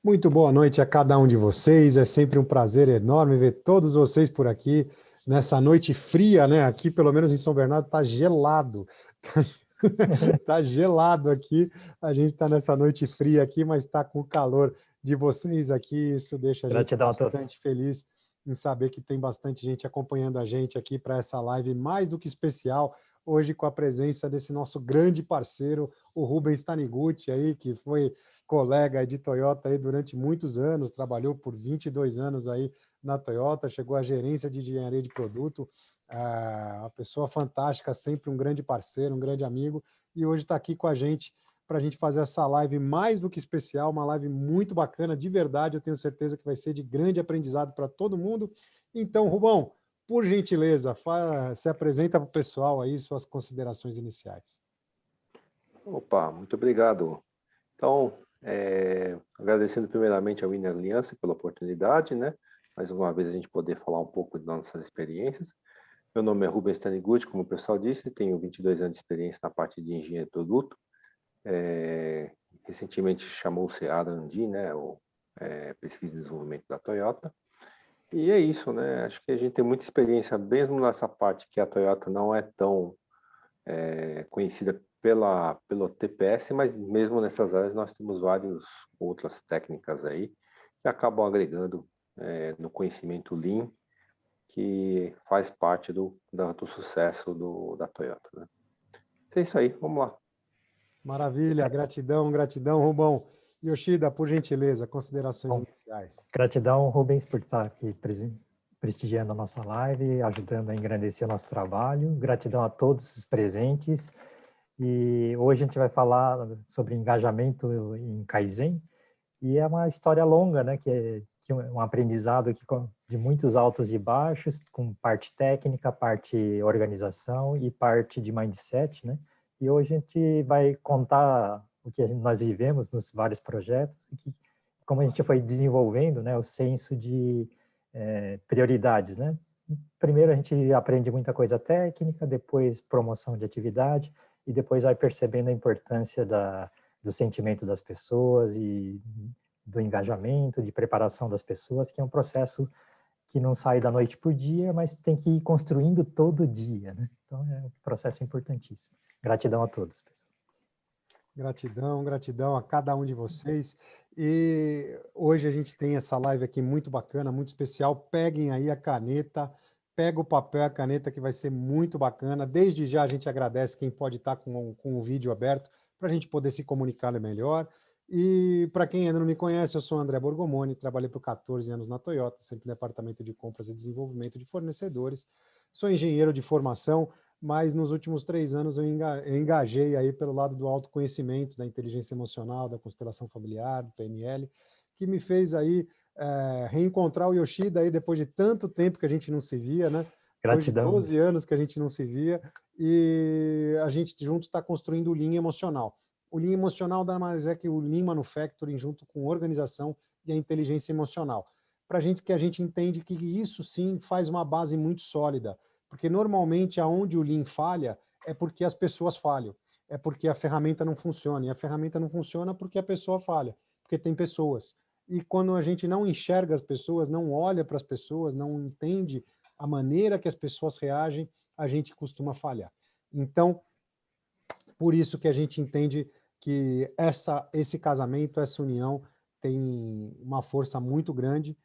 Muito boa noite a cada um de vocês. É sempre um prazer enorme ver todos vocês por aqui nessa noite fria, né? Aqui, pelo menos em São Bernardo, tá gelado. Tá gelado aqui. A gente está nessa noite fria aqui, mas está com o calor de vocês aqui. Isso deixa a gente Gratidão a todos. bastante feliz em saber que tem bastante gente acompanhando a gente aqui para essa live mais do que especial. Hoje com a presença desse nosso grande parceiro, o Rubens Taniguchi, aí, que foi colega de Toyota aí durante muitos anos, trabalhou por 22 anos aí na Toyota, chegou à gerência de engenharia de produto, uma pessoa fantástica, sempre um grande parceiro, um grande amigo, e hoje está aqui com a gente para a gente fazer essa live mais do que especial, uma live muito bacana, de verdade, eu tenho certeza que vai ser de grande aprendizado para todo mundo. Então, Rubão, por gentileza, se apresenta para o pessoal aí suas considerações iniciais. Opa, muito obrigado. Então, agradecendo primeiramente ao Winner Aliança pela oportunidade, né? Mais uma vez a gente poder falar um pouco das nossas experiências. Meu nome é Rubens Taniguchi, como o pessoal disse, tenho 22 anos de experiência na parte de engenharia de produto. Recentemente chamou-se R&D, né? Pesquisa e desenvolvimento da Toyota. E é isso, né? Acho que a gente tem muita experiência, mesmo nessa parte que a Toyota não é tão conhecida pelo TPS, mas mesmo nessas áreas nós temos várias outras técnicas aí que acabam agregando no conhecimento Lean, que faz parte do sucesso da Toyota, né? É isso aí, vamos lá. Maravilha, gratidão, gratidão, Rubão. Yoshida, por gentileza, considerações iniciais. Gratidão, Rubens, por estar aqui prestigiando a nossa live, ajudando a engrandecer o nosso trabalho. Gratidão a todos os presentes. E hoje a gente vai falar sobre engajamento em Kaizen. E é uma história longa, né? Que é um aprendizado de muitos altos e baixos, com parte técnica, parte organização e parte de mindset, né? E hoje a gente vai contar o que nós vivemos nos vários projetos, e como a gente foi desenvolvendo, né, o senso de prioridades, né? Primeiro a gente aprende muita coisa técnica, depois promoção de atividade, e depois vai percebendo a importância do sentimento das pessoas e do engajamento, de preparação das pessoas, que é um processo que não sai da noite para o dia, mas tem que ir construindo todo dia, né? Então é um processo importantíssimo. Gratidão a todos, pessoal. Gratidão, gratidão a cada um de vocês. E hoje a gente tem essa live aqui muito bacana, muito especial. Peguem aí a caneta, pega o papel e a caneta, que vai ser muito bacana. Desde já a gente agradece quem pode estar com o vídeo aberto para a gente poder se comunicar melhor. E para quem ainda não me conhece, eu sou André Borgomoni, trabalhei por 14 anos na Toyota, sempre no departamento de compras e desenvolvimento de fornecedores. Sou engenheiro de formação, mas nos últimos 3 anos eu engajei aí pelo lado do autoconhecimento, da inteligência emocional, da constelação familiar, do PNL, que me fez aí reencontrar o Yoshida aí depois de tanto tempo que a gente não se via, né? Depois de Gratidão. 12 anos que a gente não se via, e a gente junto está construindo o Lean emocional. O Lean emocional nada mais é que o Lean Manufacturing junto com organização e a inteligência emocional. Para a gente, que a gente entende que isso sim faz uma base muito sólida, porque normalmente aonde o Lean falha é porque as pessoas falham, é porque a ferramenta não funciona, e a ferramenta não funciona porque a pessoa falha, porque tem pessoas. E quando a gente não enxerga as pessoas, não olha para as pessoas, não entende a maneira que as pessoas reagem, a gente costuma falhar. Então, por isso que a gente entende que esse casamento, essa união tem uma força muito grande,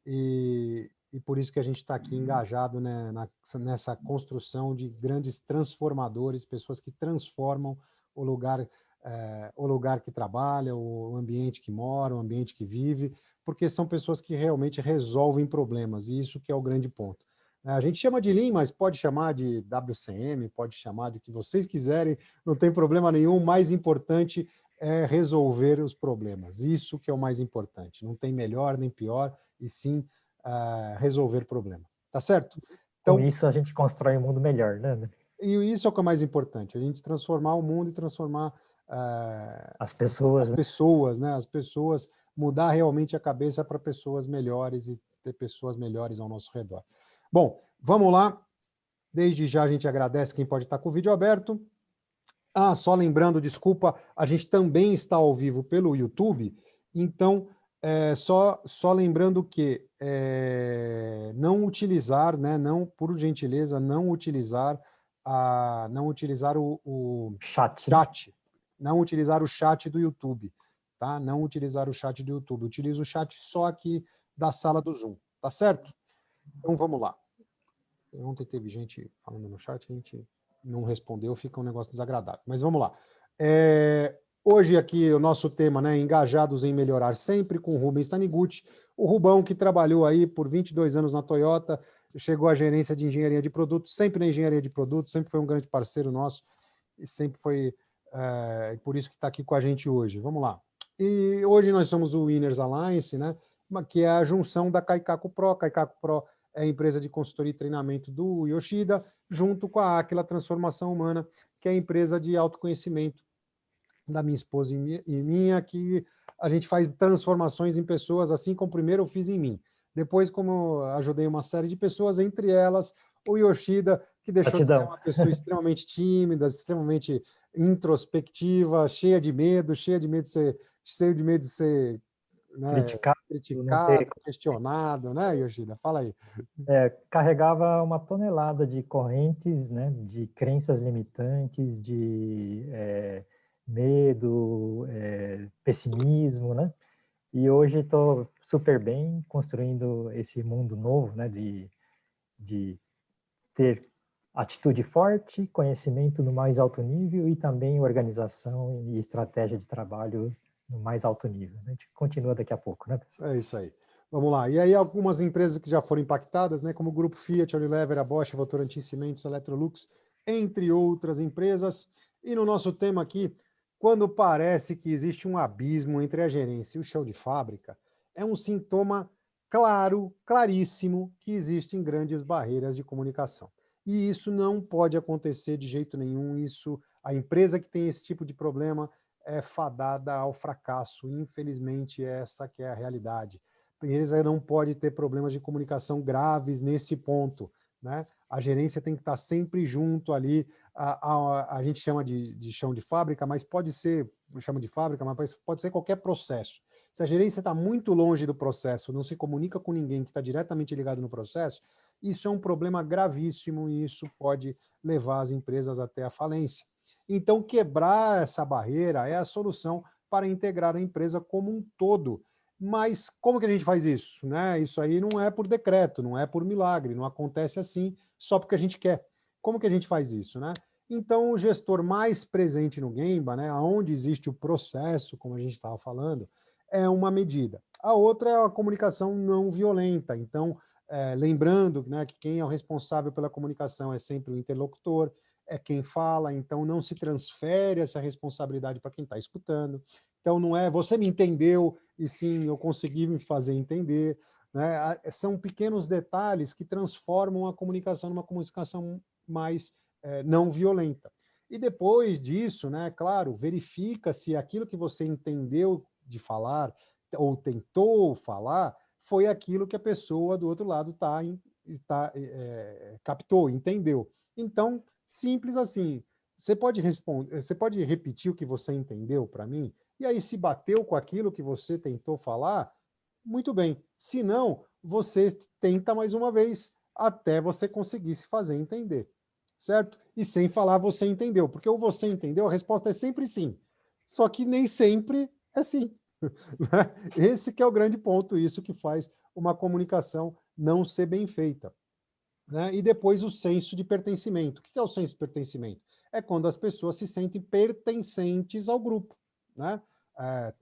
e por isso que a gente está aqui engajado, né, nessa construção de grandes transformadores, pessoas que transformam o lugar que trabalha, o ambiente que mora, o ambiente que vive, porque são pessoas que realmente resolvem problemas, e isso que é o grande ponto. A gente chama de Lean, mas pode chamar de WCM, pode chamar de o que vocês quiserem, não tem problema nenhum. O mais importante é resolver os problemas. Isso que é o mais importante. Não tem melhor nem pior, e sim resolver problema. Tá certo? Então, com isso a gente constrói um mundo melhor, né? E isso é o que é mais importante, a gente transformar o mundo e transformar as pessoas, né? As pessoas, mudar realmente a cabeça para pessoas melhores e ter pessoas melhores ao nosso redor. Bom, vamos lá. Desde já a gente agradece quem pode estar com o vídeo aberto. Só lembrando, desculpa, a gente também está ao vivo pelo YouTube, então Só lembrando que não utilizar, né, não, por gentileza, não utilizar o Chat, né? chat, não utilizar o chat do YouTube, tá? Não utilizar o chat do YouTube, utiliza o chat só aqui da sala do Zoom, tá certo? Então vamos lá. Ontem teve gente falando no chat, a gente não respondeu, fica um negócio desagradável. Mas vamos lá. Hoje aqui o nosso tema, né, engajados em melhorar sempre, com o Rubens Taniguchi, o Rubão que trabalhou aí por 22 anos na Toyota, chegou à gerência de engenharia de produtos, sempre na engenharia de produtos, sempre foi um grande parceiro nosso, e sempre foi por isso que está aqui com a gente hoje. Vamos lá. E hoje nós somos o Winners Alliance, né, que é a junção da Kaikaku Pro. Kaikaku Pro é a empresa de consultoria e treinamento do Yoshida, junto com a Aquila Transformação Humana, que é a empresa de autoconhecimento da minha esposa e minha, que a gente faz transformações em pessoas, assim como primeiro eu fiz em mim. Depois, como ajudei uma série de pessoas, entre elas o Yoshida, que deixou de ser Gratidão. uma pessoa extremamente tímida, extremamente introspectiva, cheia de medo de ser, né, Criticado, não ter... criticado, questionado, né, Yoshida? Fala aí. carregava uma tonelada de correntes, né, de crenças limitantes, de medo, pessimismo, né? E hoje estou super bem construindo esse mundo novo, né, de ter atitude forte, conhecimento no mais alto nível e também organização e estratégia de trabalho no mais alto nível. A gente continua daqui a pouco, né, pessoal? É isso aí. Vamos lá. E aí algumas empresas que já foram impactadas, né, como o Grupo Fiat, Unilever, a Bosch, Votorantim Cimentos, Electrolux, entre outras empresas. E no nosso tema aqui, quando parece que existe um abismo entre a gerência e o chão de fábrica, é um sintoma claro, claríssimo, que existem grandes barreiras de comunicação. E isso não pode acontecer de jeito nenhum. A empresa que tem esse tipo de problema é fadada ao fracasso. Infelizmente, essa que é a realidade. Eles não pode ter problemas de comunicação graves nesse ponto, né? A gerência tem que estar sempre junto ali. A gente chama de chão de fábrica, mas pode ser, chama de fábrica, mas pode ser qualquer processo. Se a gerência está muito longe do processo, não se comunica com ninguém que está diretamente ligado no processo, isso é um problema gravíssimo e isso pode levar as empresas até a falência. Então, quebrar essa barreira é a solução para integrar a empresa como um todo. Mas como que a gente faz isso? Né? Isso aí não é por decreto, não é por milagre, não acontece assim só porque a gente quer. Como que a gente faz isso? Né? Então, o gestor mais presente no Gemba, né, onde existe o processo, como a gente estava falando, é uma medida. A outra é a comunicação não violenta. Então, lembrando, né, que quem é o responsável pela comunicação é sempre o interlocutor, é quem fala, então não se transfere essa responsabilidade para quem está escutando. Então não é você me entendeu, e sim eu consegui me fazer entender. Né? São pequenos detalhes que transformam a comunicação numa comunicação mais não violenta. E depois disso, né, claro, verifica se aquilo que você entendeu de falar ou tentou falar foi aquilo que a pessoa do outro lado captou, entendeu. Então, simples assim. Você pode responder, você pode repetir o que você entendeu para mim? E aí, se bateu com aquilo que você tentou falar, muito bem. Se não, você tenta mais uma vez até você conseguir se fazer entender. Certo? E sem falar você entendeu, porque o você entendeu, a resposta é sempre sim. Só que nem sempre é sim. Esse que é o grande ponto, isso que faz uma comunicação não ser bem feita. Né? E depois o senso de pertencimento. O que é o senso de pertencimento? É quando as pessoas se sentem pertencentes ao grupo. Né?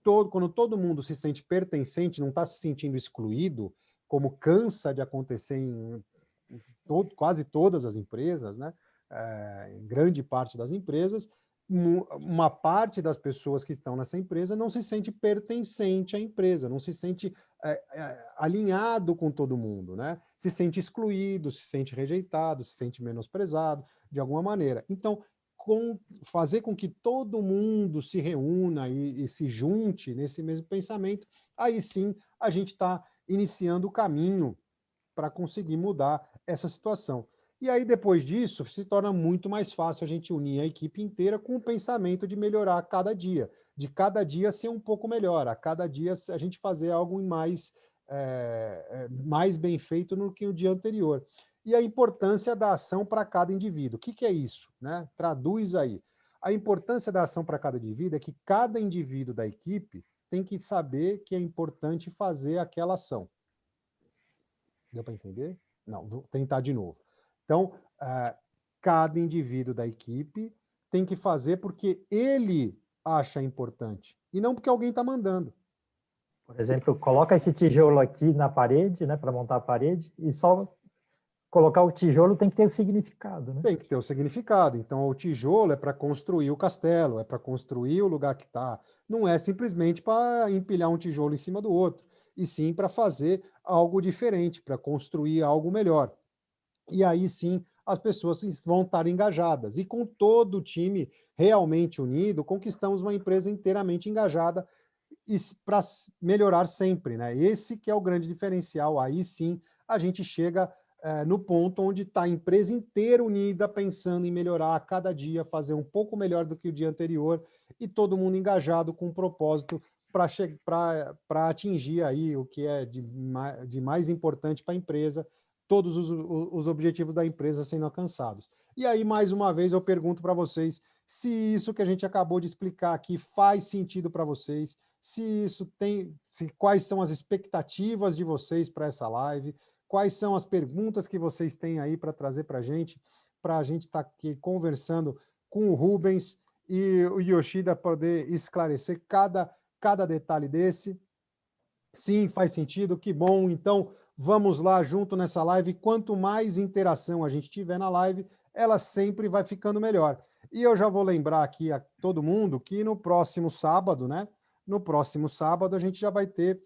Quando todo mundo se sente pertencente, não está se sentindo excluído, como cansa de acontecer em quase todas as empresas, né? Em grande parte das empresas, uma parte das pessoas que estão nessa empresa não se sente pertencente à empresa, não se sente alinhado com todo mundo, né? Se sente excluído, se sente rejeitado, se sente menosprezado de alguma maneira. Então, fazer com que todo mundo se reúna e se junte nesse mesmo pensamento, aí sim a gente está iniciando o caminho para conseguir mudar essa situação. E aí, depois disso, se torna muito mais fácil a gente unir a equipe inteira com o pensamento de melhorar a cada dia, de cada dia ser um pouco melhor, a cada dia a gente fazer algo mais bem feito do que o dia anterior. E a importância da ação para cada indivíduo. O que é isso? Né? Traduz aí. A importância da ação para cada indivíduo é que cada indivíduo da equipe tem que saber que é importante fazer aquela ação. Deu para entender? Não, vou tentar de novo. Então, cada indivíduo da equipe tem que fazer porque ele acha importante, e não porque alguém está mandando. Por exemplo, coloca esse tijolo aqui na parede, né, para montar a parede, e só colocar o tijolo tem que ter o significado, né? Tem que ter o significado. Então, o tijolo é para construir o castelo, é para construir o lugar que está. Não é simplesmente para empilhar um tijolo em cima do outro, e sim para fazer algo diferente, para construir algo melhor. E aí sim as pessoas vão estar engajadas. E com todo o time realmente unido, conquistamos uma empresa inteiramente engajada para melhorar sempre, né? Esse que é o grande diferencial. Aí sim a gente chega no ponto onde está a empresa inteira unida, pensando em melhorar a cada dia, fazer um pouco melhor do que o dia anterior, e todo mundo engajado com um propósito para atingir aí o que é de mais importante para a empresa, todos os objetivos da empresa sendo alcançados. E aí, mais uma vez, eu pergunto para vocês se isso que a gente acabou de explicar aqui faz sentido para vocês, quais são as expectativas de vocês para essa live, quais são as perguntas que vocês têm aí para trazer para a gente estar aqui conversando com o Rubens e o Yoshida, poder esclarecer cada detalhe desse. Sim, faz sentido, que bom. Então, vamos lá junto nessa live. Quanto mais interação a gente tiver na live, ela sempre vai ficando melhor. E eu já vou lembrar aqui a todo mundo que no próximo sábado, né? No próximo sábado, a gente já vai ter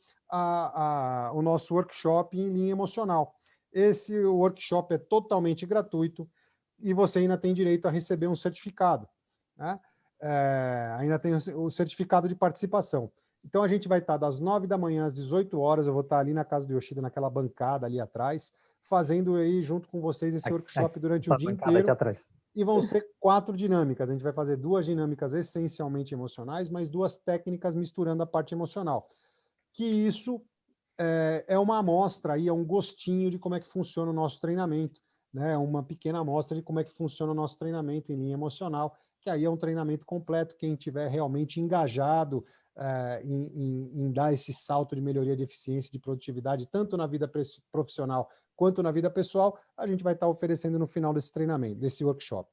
o nosso workshop em linha emocional. Esse workshop é totalmente gratuito e você ainda tem direito a receber um certificado, né? Ainda tem o certificado de participação. Então, a gente vai estar das 9 da manhã às 18 horas, eu vou estar ali na casa do Yoshida, naquela bancada ali atrás, fazendo aí junto com vocês esse workshop durante o dia inteiro. E vão ser 4 dinâmicas. A gente vai fazer 2 dinâmicas essencialmente emocionais, mas 2 técnicas misturando a parte emocional. Que isso é uma amostra aí, é um gostinho de como é que funciona o nosso treinamento, né? Uma pequena amostra de como é que funciona o nosso treinamento em linha emocional, que aí é um treinamento completo. Quem estiver realmente engajado em dar esse salto de melhoria de eficiência, de produtividade, tanto na vida profissional quanto na vida pessoal, a gente vai estar oferecendo no final desse treinamento, desse workshop.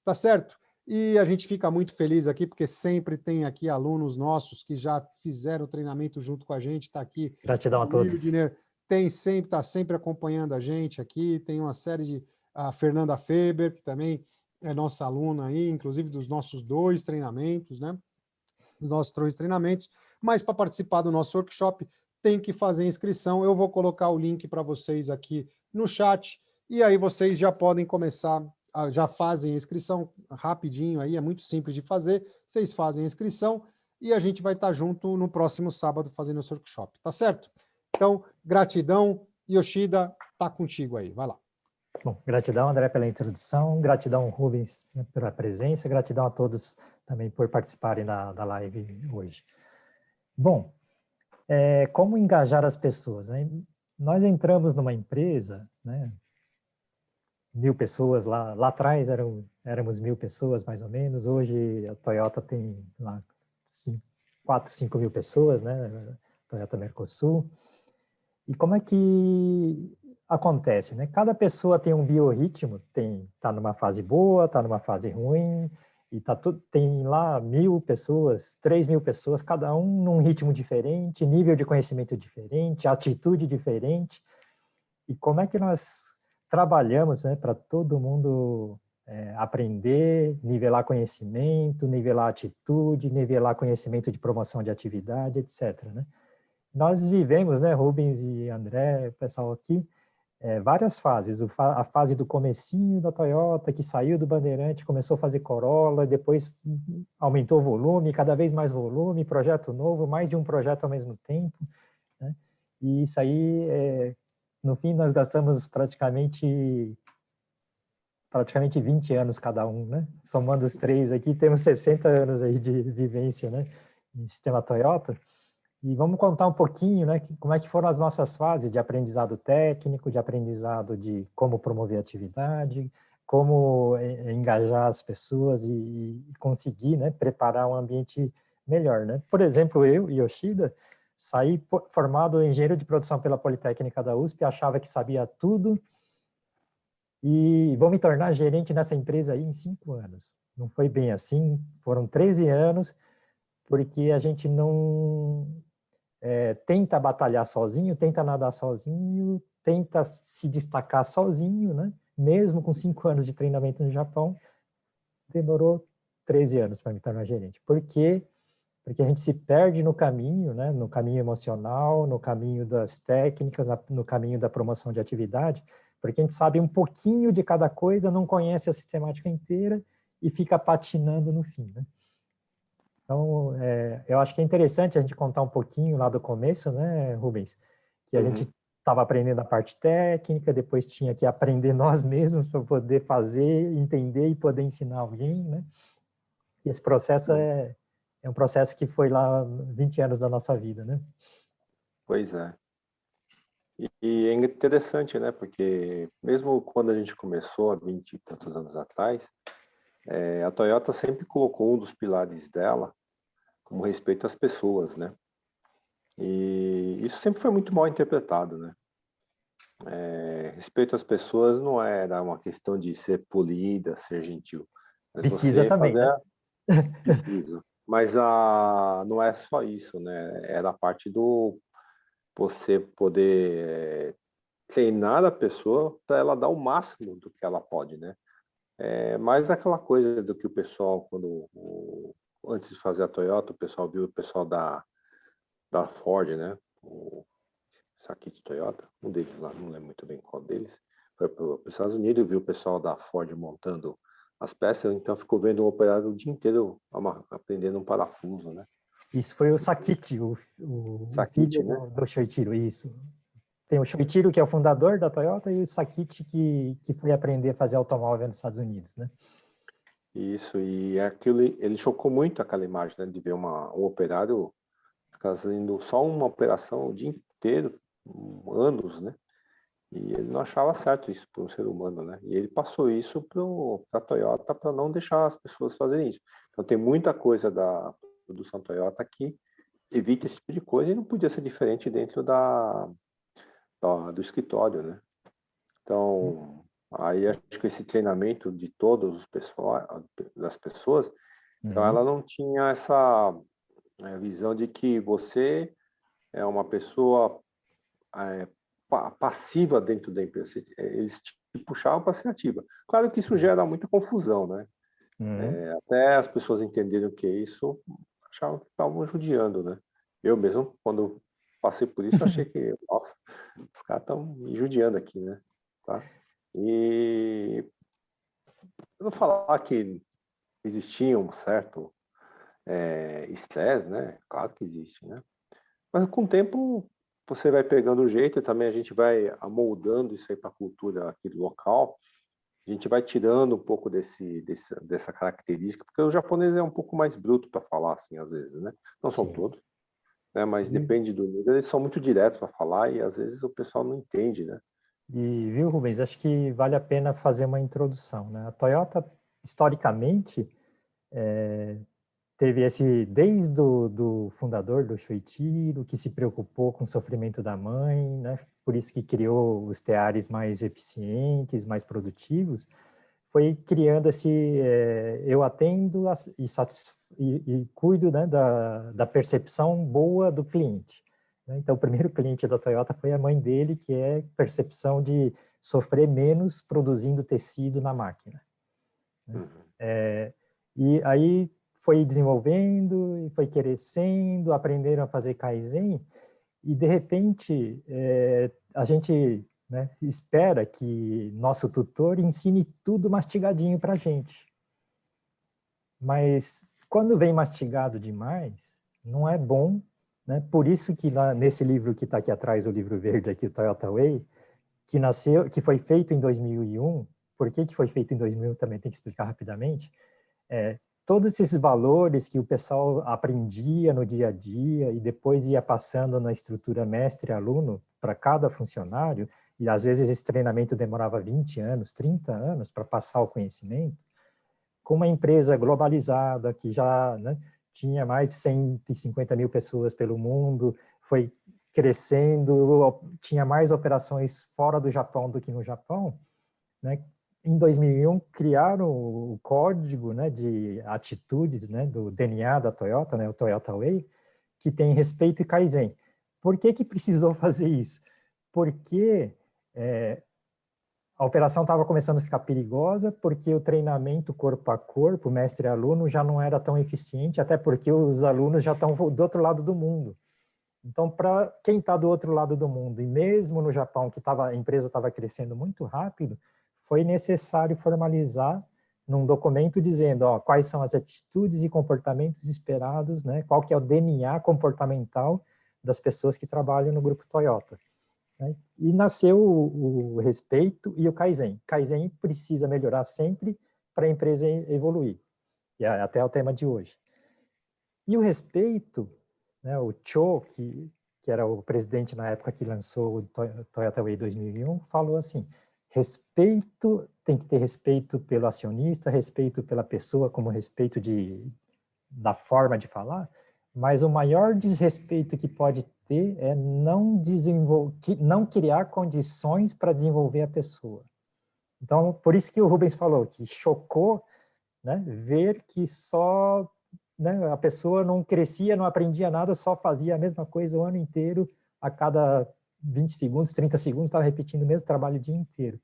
Tá certo? E a gente fica muito feliz aqui, porque sempre tem aqui alunos nossos que já fizeram o treinamento junto com a gente, está aqui. Gratidão a todos. Está sempre acompanhando a gente aqui, tem uma série de... A Fernanda Feber, que também é nossa aluna aí, inclusive dos nossos 2 treinamentos, né? Dos nossos 3 treinamentos, mas para participar do nosso workshop tem que fazer inscrição. Eu vou colocar o link para vocês aqui no chat, e aí vocês já podem começar, já fazem a inscrição rapidinho aí, é muito simples de fazer, vocês fazem a inscrição e a gente vai estar junto no próximo sábado fazendo esse workshop, tá certo? Então, gratidão, Yoshida, tá contigo aí, vai lá. Bom, gratidão, André, pela introdução, gratidão, Rubens, pela presença, gratidão a todos também por participarem da live hoje. Bom, como engajar as pessoas, né? Nós entramos numa empresa, né? 1.000 pessoas, lá atrás éramos 1.000 pessoas, mais ou menos, hoje a Toyota tem lá 4, 5 mil pessoas, né? Toyota Mercosul. E como é que acontece, né? Cada pessoa tem um biorritmo, tá numa fase boa, tá numa fase ruim, e tem lá 1.000 pessoas, 3.000 pessoas, cada um num ritmo diferente, nível de conhecimento diferente, atitude diferente. E como é que nós trabalhamos, né, para todo mundo aprender, nivelar conhecimento, nivelar atitude, nivelar conhecimento de promoção de atividade, etc., né? Nós vivemos, né, Rubens e André, o pessoal aqui, várias fases. A fase do comecinho da Toyota, que saiu do Bandeirante, começou a fazer Corolla, depois aumentou o volume, cada vez mais volume, projeto novo, mais de um projeto ao mesmo tempo, né? E isso aí, no fim, nós gastamos praticamente praticamente 20 anos cada um, né? Somando os três aqui, temos 60 anos aí de vivência, né, em sistema Toyota. E vamos contar um pouquinho, né, como é que foram as nossas fases de aprendizado técnico, de aprendizado de como promover a atividade, como engajar as pessoas e conseguir, né, preparar um ambiente melhor, né? Por exemplo, eu, Yoshida, saí formado em engenheiro de produção pela Politécnica da USP, achava que sabia tudo e vou me tornar gerente nessa empresa aí em 5 anos. Não foi bem assim, foram 13 anos, porque a gente não tenta batalhar sozinho, tenta nadar sozinho, tenta se destacar sozinho, né? Mesmo com 5 anos de treinamento no Japão, demorou 13 anos para me tornar gerente. Por quê? Porque a gente se perde no caminho, né? No caminho emocional, no caminho das técnicas, no caminho da promoção de atividade, porque a gente sabe um pouquinho de cada coisa, não conhece a sistemática inteira e fica patinando no fim, né? Então, eu acho que é interessante a gente contar um pouquinho lá do começo, né, Rubens? Que a gente estava aprendendo a parte técnica, depois tinha que aprender nós mesmos para poder fazer, entender e poder ensinar alguém, né? E esse processo é um processo que foi lá 20 anos da nossa vida, né? Pois é. E é interessante, né? Porque mesmo quando a gente começou há 20 e tantos anos atrás, a Toyota sempre colocou um dos pilares dela como respeito às pessoas, né? E isso sempre foi muito mal interpretado, né? Respeito às pessoas não era uma questão de ser polida, ser gentil. Mas Precisa você também, né? precisa. Mas não é só isso, né? Era a parte do você poder treinar a pessoa para ela dar o máximo do que ela pode, né? Mais daquela coisa do que o pessoal, antes de fazer a Toyota, o pessoal viu o pessoal da Ford, né? O Sakit Toyota, um deles lá, não lembro muito bem qual deles, foi para os Estados Unidos, viu o pessoal da Ford montando as peças, então ficou vendo o operário o dia inteiro aprendendo um parafuso, né? Isso foi o Sakit, o Sakit, filho né? do Shoichiro, isso. Tem o Shoichiro, que é o fundador da Toyota, e o Sakit, que foi aprender a fazer automóvel nos Estados Unidos, né? Isso, e aquilo, ele chocou muito aquela imagem, né, de ver um operário fazendo só uma operação o dia inteiro, anos, né? E ele não achava certo isso para um ser humano, né? E ele passou isso para a Toyota para não deixar as pessoas fazerem isso. Então tem muita coisa da produção Toyota que evita esse tipo de coisa e não podia ser diferente dentro do escritório, né? Então, aí acho que esse treinamento de todos os das pessoas, então ela não tinha essa visão de que você é uma pessoa passiva dentro da empresa. Eles te puxavam para ser ativa. Claro que isso gera muita confusão, né? Até as pessoas entenderem o que é isso, achavam que estavam judiando, né? Eu mesmo, quando passei por isso, achei que, nossa, os caras estão me judiando aqui, né? Tá? E eu não falar que existia um certo estresse, né? Claro que existe, né? Mas com o tempo você vai pegando o jeito e também a gente vai amoldando isso aí para a cultura aqui do local. A gente vai tirando um pouco dessa característica, porque o japonês é um pouco mais bruto para falar, assim, às vezes, né? Não são Sim. todos, né? Mas depende do nível. Eles são muito diretos para falar e às vezes o pessoal não entende, né? E, viu, Rubens, acho que vale a pena fazer uma introdução, né? A Toyota, historicamente, teve desde do fundador, do Shoichiro, que se preocupou com o sofrimento da mãe, né? Por isso que criou os teares mais eficientes, mais produtivos, foi criando eu atendo e cuido, né, da percepção boa do cliente. Né? Então, o primeiro cliente da Toyota foi a mãe dele, que é percepção de sofrer menos produzindo tecido na máquina. Né? E aí foi desenvolvendo e foi crescendo, aprenderam a fazer Kaizen, e de repente a gente, né, espera que nosso tutor ensine tudo mastigadinho para a gente. Mas quando vem mastigado demais, não é bom, né? Por isso que lá nesse livro que está aqui atrás, o livro verde aqui, o Toyota Way, que foi feito em 2001, por que foi feito em 2000 também tem que explicar rapidamente. Todos esses valores que o pessoal aprendia no dia a dia e depois ia passando na estrutura mestre-aluno para cada funcionário, e às vezes esse treinamento demorava 20 anos, 30 anos para passar o conhecimento, com uma empresa globalizada que já, né, tinha mais de 150 mil pessoas pelo mundo, foi crescendo, tinha mais operações fora do Japão do que no Japão, né? Em 2001 criaram o código, né, de atitudes, né, do DNA da Toyota, né, o Toyota Way, que tem respeito e Kaizen. Por que precisou fazer isso? Porque a operação estava começando a ficar perigosa, porque o treinamento corpo a corpo, mestre e aluno, já não era tão eficiente, até porque os alunos já estão do outro lado do mundo. Então, para quem está do outro lado do mundo, e mesmo no Japão, que a empresa estava crescendo muito rápido, foi necessário formalizar num documento dizendo quais são as atitudes e comportamentos esperados, né? Qual que é o DNA comportamental das pessoas que trabalham no grupo Toyota. Né? E nasceu o respeito e o Kaizen. Kaizen precisa melhorar sempre para a empresa evoluir. E até o tema de hoje. E o respeito, né, o Cho, que era o presidente na época que lançou o Toyota Way 2001, falou assim, respeito, tem que ter respeito pelo acionista, respeito pela pessoa, como respeito da forma de falar, mas o maior desrespeito que pode ter é não criar condições para desenvolver a pessoa. Então, por isso que o Rubens falou, que chocou, né, ver que só, né, a pessoa não crescia, não aprendia nada, só fazia a mesma coisa o ano inteiro, a cada 20 segundos, 30 segundos, estava repetindo o mesmo trabalho o dia inteiro.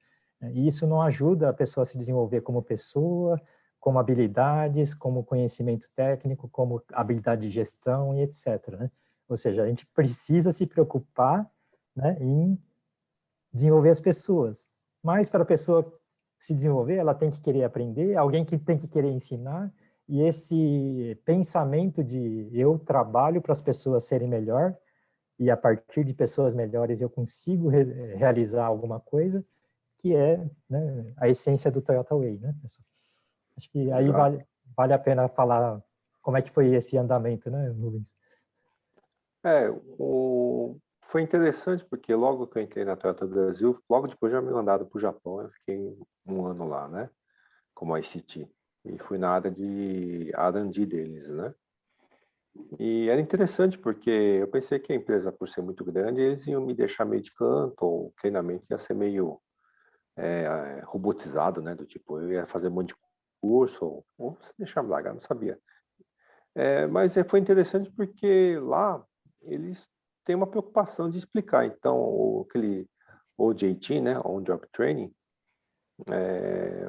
E isso não ajuda a pessoa a se desenvolver como pessoa, como habilidades, como conhecimento técnico, como habilidade de gestão e etc. Né? Ou seja, a gente precisa se preocupar, né, em desenvolver as pessoas. Mas para a pessoa se desenvolver, ela tem que querer aprender, alguém que tem que querer ensinar, e esse pensamento de eu trabalho para as pessoas serem melhor, e a partir de pessoas melhores eu consigo realizar alguma coisa, que é, né, a essência do Toyota Way, né, pessoal? Acho que aí vale a pena falar como é que foi esse andamento, né, Rubens? Foi interessante porque logo que eu entrei na Toyota do Brasil, logo depois já me mandaram para o Japão, eu fiquei um ano lá, né, como ICT, e fui na área de R&D deles, né. E era interessante porque eu pensei que a empresa, por ser muito grande, eles iam me deixar meio de canto, ou o treinamento ia ser meio robotizado, né, do tipo, eu ia fazer um monte de curso, ou se deixar me largar, não sabia. Mas foi interessante porque lá eles têm uma preocupação de explicar. Então, aquele OJT, né, On-Job Training,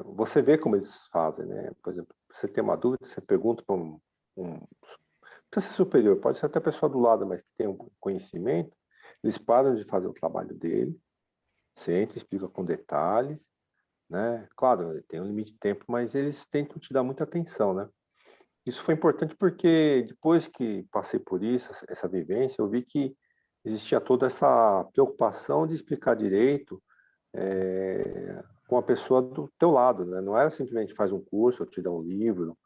você vê como eles fazem, né? Por exemplo, você tem uma dúvida, você pergunta para não precisa ser superior, pode ser até a pessoa do lado, mas que tem um conhecimento, eles param de fazer o trabalho dele, você entra, explica com detalhes, né? Claro, tem um limite de tempo, mas eles tentam te dar muita atenção, né? Isso foi importante porque depois que passei por isso, essa vivência, eu vi que existia toda essa preocupação de explicar direito com a pessoa do teu lado, né? Não era simplesmente faz um curso, ou te dá um livro,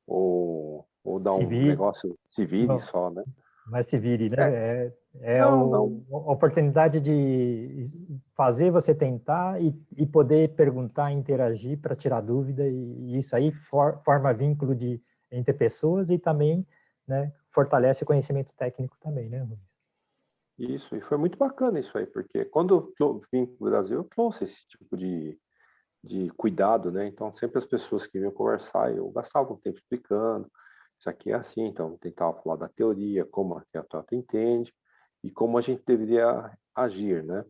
ou dá Se um vire, negócio, se vire só, né? mas se vire, É, né? É não, não. a oportunidade de fazer você tentar e poder perguntar, interagir para tirar dúvida, e isso aí forma vínculo entre pessoas e também, né, fortalece o conhecimento técnico também, né, Rubens? Isso, e foi muito bacana isso aí, porque quando eu vim para o Brasil, eu trouxe esse tipo de cuidado, né? Então, sempre as pessoas que vinham conversar, eu gastava um tempo explicando, isso aqui é assim, então tentava falar da teoria, como a Toyota entende e como a gente deveria agir, né?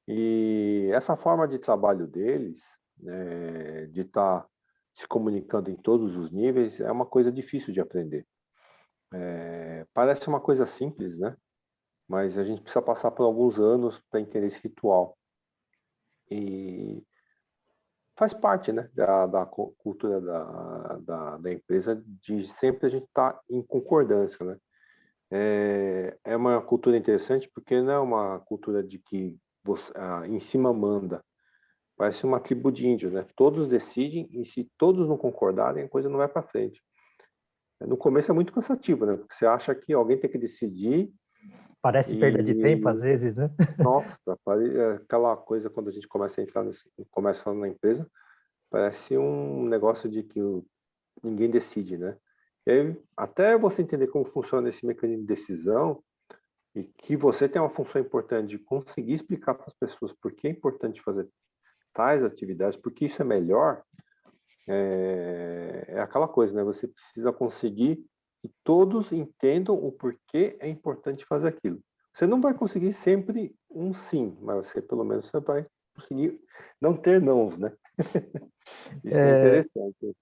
E essa forma de trabalho deles, né, de estar se comunicando em todos os níveis, é uma coisa difícil de aprender. Parece uma coisa simples, né? Mas a gente precisa passar por alguns anos para entender esse ritual. E faz parte, né, da cultura da empresa de sempre a gente estar em concordância, né? É uma cultura interessante porque não é uma cultura de que você, em cima manda. parece uma tribo de índios, né? Todos decidem e se todos não concordarem, a coisa não vai para frente. No começo é muito cansativo, né? Porque você acha que alguém tem que decidir Parece perda de tempo, às e, vezes, né? nossa, aquela coisa quando a gente começa a entrar começa na empresa, parece um negócio de que ninguém decide, né? E aí, até você entender como funciona esse mecanismo de decisão e que você tem uma função importante de conseguir explicar para as pessoas por que é importante fazer tais atividades, porque isso é melhor, é aquela coisa, né? Você precisa conseguir que todos entendam o porquê é importante fazer aquilo. Você não vai conseguir sempre um sim, mas pelo menos você vai conseguir não ter nãos, né? Isso é interessante.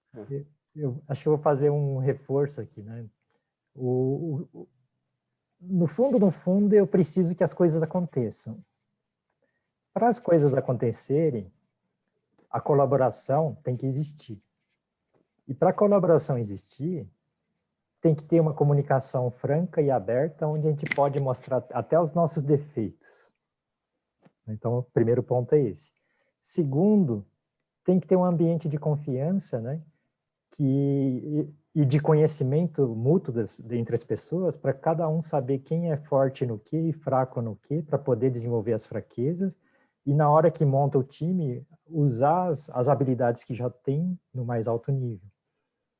Eu acho que eu vou fazer um reforço aqui, né? No fundo, eu preciso que as coisas aconteçam. Para as coisas acontecerem, a colaboração tem que existir. E para a colaboração existir, tem que ter uma comunicação franca e aberta, onde a gente pode mostrar até os nossos defeitos. Então, o primeiro ponto é esse. Segundo, tem que ter um ambiente de confiança, né? E de conhecimento mútuo entre as pessoas, para cada um saber quem é forte no que e fraco no que, para poder desenvolver as fraquezas, e na hora que monta o time, usar as habilidades que já tem no mais alto nível.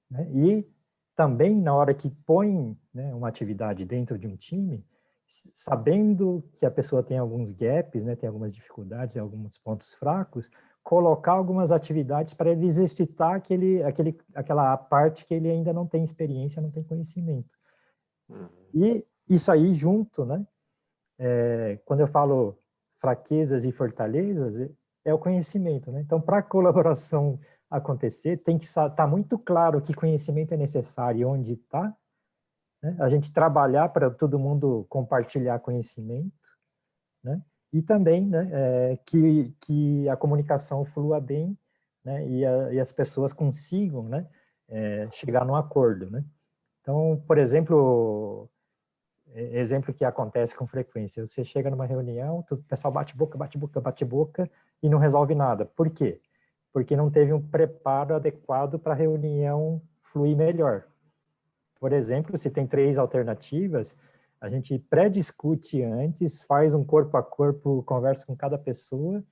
Né? E também, na hora que põe, né, uma atividade dentro de um time, sabendo que a pessoa tem alguns gaps, né, tem algumas dificuldades, tem alguns pontos fracos, colocar algumas atividades para ele exercitar aquela parte que ele ainda não tem experiência, não tem conhecimento. E isso aí junto, né? Quando eu falo fraquezas e fortalezas, é o conhecimento, né? Então, para a colaboração acontecer, tem que estar muito claro que conhecimento é necessário e onde está, né? A gente trabalhar para todo mundo compartilhar conhecimento, né? E também, né, que a comunicação flua bem, né, e as pessoas consigam, né, chegar num acordo, né? Então, por exemplo, exemplo que acontece com frequência, você chega numa reunião, o pessoal bate boca e não resolve nada. Por quê? Porque não teve um preparo adequado para a reunião fluir melhor. Por exemplo, se tem 3 alternativas, a gente pré-discute antes, faz um corpo a corpo, conversa com cada pessoa,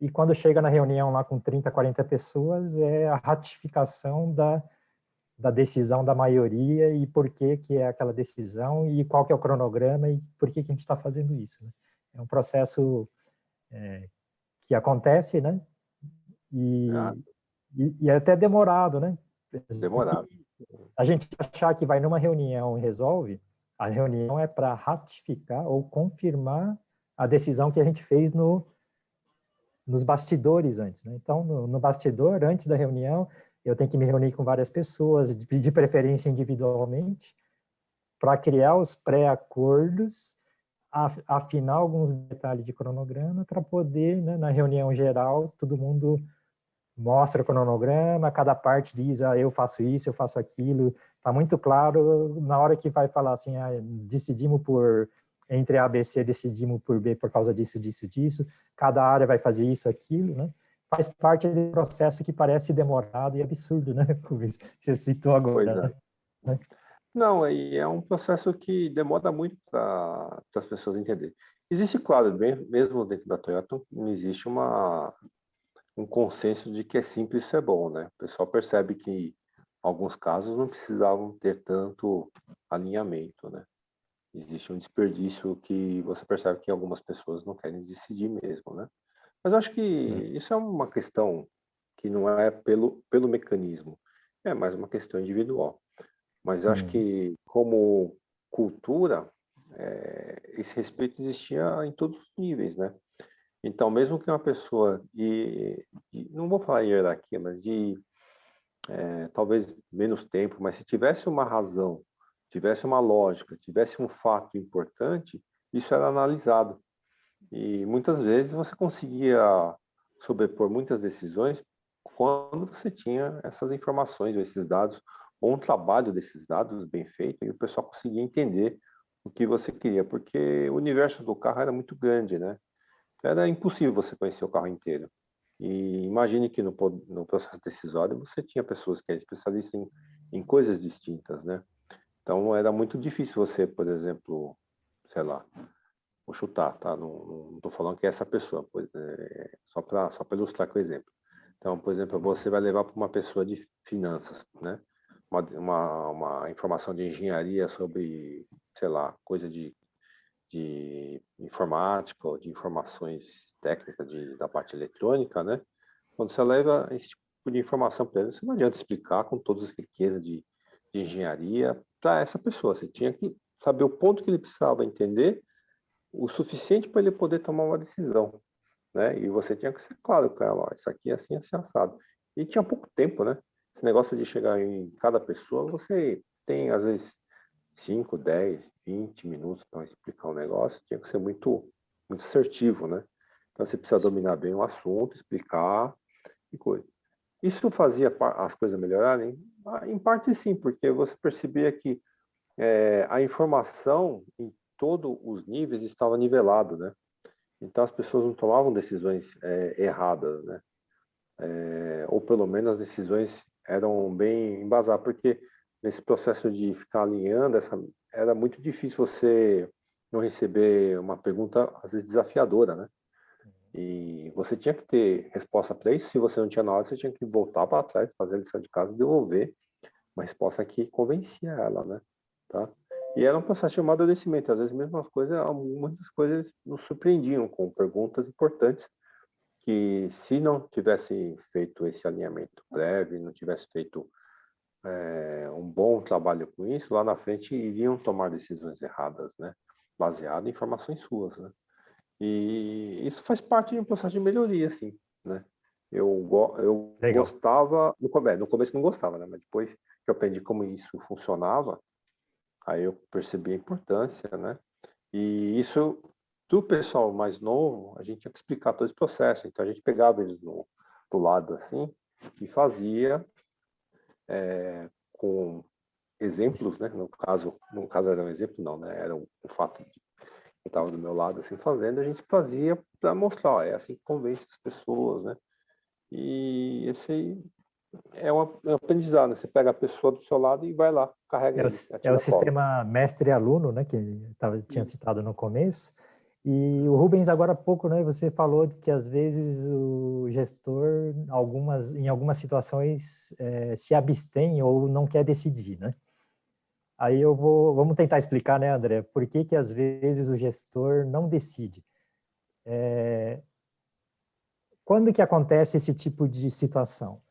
e quando chega na reunião lá com 30, 40 pessoas, é a ratificação da decisão da maioria e por que é aquela decisão e qual que é o cronograma e por que a gente está fazendo isso. Né? É um processo que acontece, né? E é até demorado, né? Demorado. A gente achar que vai numa reunião e resolve, a reunião é para ratificar ou confirmar a decisão que a gente fez nos bastidores antes. Né? Então, no bastidor, antes da reunião, eu tenho que me reunir com várias pessoas, de preferência individualmente, para criar os pré-acordos, afinar alguns detalhes de cronograma, para poder, né, na reunião geral, todo mundo mostra o cronograma, cada parte diz, eu faço isso, eu faço aquilo, está muito claro, na hora que vai falar assim, decidimos entre A e B, C, decidimos por B por causa disso, cada área vai fazer isso, aquilo, né? Faz parte do processo que parece demorado e absurdo, né? Você citou agora. Né? Não, é um processo que demora muito para as pessoas entenderem. Existe, claro, mesmo dentro da Toyota, não existe um consenso de que é simples, isso é bom, né? O pessoal percebe que em alguns casos não precisavam ter tanto alinhamento, né? Existe um desperdício que você percebe que algumas pessoas não querem decidir mesmo, né? Mas eu acho que isso é uma questão que não é pelo mecanismo, é mais uma questão individual. Mas eu acho que, como cultura, esse respeito existia em todos os níveis, né? Então, mesmo que uma pessoa, não vou falar hierarquia, mas talvez menos tempo, mas se tivesse uma razão, tivesse uma lógica, tivesse um fato importante, isso era analisado. E muitas vezes você conseguia sobrepor muitas decisões quando você tinha essas informações ou esses dados, ou um trabalho desses dados bem feito, e o pessoal conseguia entender o que você queria, porque o universo do carro era muito grande, né? Era impossível você conhecer o carro inteiro. E imagine que no processo decisório você tinha pessoas que eram especialistas em coisas distintas, né? Então era muito difícil você, por exemplo, sei lá, vou chutar, tá? Não estou falando que é essa pessoa, só para ilustrar com o exemplo. Então, por exemplo, você vai levar para uma pessoa de finanças, né? Uma informação de engenharia sobre, sei lá, coisa de informática ou de informações técnicas da parte eletrônica, né? Quando você leva esse tipo de informação para ele, você não adianta explicar com todas as riquezas de engenharia para essa pessoa. Você tinha que saber o ponto que ele precisava entender, o suficiente para ele poder tomar uma decisão, né? E você tinha que ser claro com ela, ó, isso aqui é assim, assim, assado. E tinha pouco tempo, né? Esse negócio de chegar em cada pessoa, você tem, às vezes, 5, 10, 20 minutos para explicar um negócio, tinha que ser muito, muito assertivo, né? Então você precisa dominar bem o assunto, explicar e coisa. Isso fazia as coisas melhorarem? Em parte sim, porque você percebia que a informação em todos os níveis estava nivelado, né? Então as pessoas não tomavam decisões erradas, né? Ou pelo menos as decisões eram bem embasadas, porque nesse processo de ficar alinhando, era muito difícil você não receber uma pergunta, às vezes, desafiadora, né? E você tinha que ter resposta para isso. Se você não tinha na hora, você tinha que voltar para trás, fazer a lição de casa e devolver uma resposta que convencia ela, né? Tá? E era um processo de amadurecimento. Às vezes, mesmo muitas coisas nos surpreendiam com perguntas importantes que, se não tivesse feito esse alinhamento prévio, não tivesse feito um bom trabalho com isso, lá na frente iriam tomar decisões erradas, né? Baseado em informações suas, né? E isso faz parte de um processo de melhoria, assim, né? Eu Legal. gostava, no começo não gostava, né? Mas depois que eu aprendi como isso funcionava, aí eu percebi a importância, né? E isso, do pessoal mais novo, a gente tinha que explicar todo esse processo. Então a gente pegava eles do lado, assim, e fazia com exemplos, né? No caso era um exemplo, não, né? Era um fato que estava do meu lado, assim, fazendo, a gente fazia para mostrar, ó, é assim que convence as pessoas, né? E esse aí é um aprendizado, né? Você pega a pessoa do seu lado e vai lá, carrega ele, É o atira colo. sistema mestre-aluno, né, que tinha citado no começo. E o Rubens, agora há pouco, né, você falou que às vezes o gestor, em algumas situações, se abstém ou não quer decidir, né? Aí vamos tentar explicar, né, André, por que que às vezes o gestor não decide. Quando que acontece esse tipo de situação?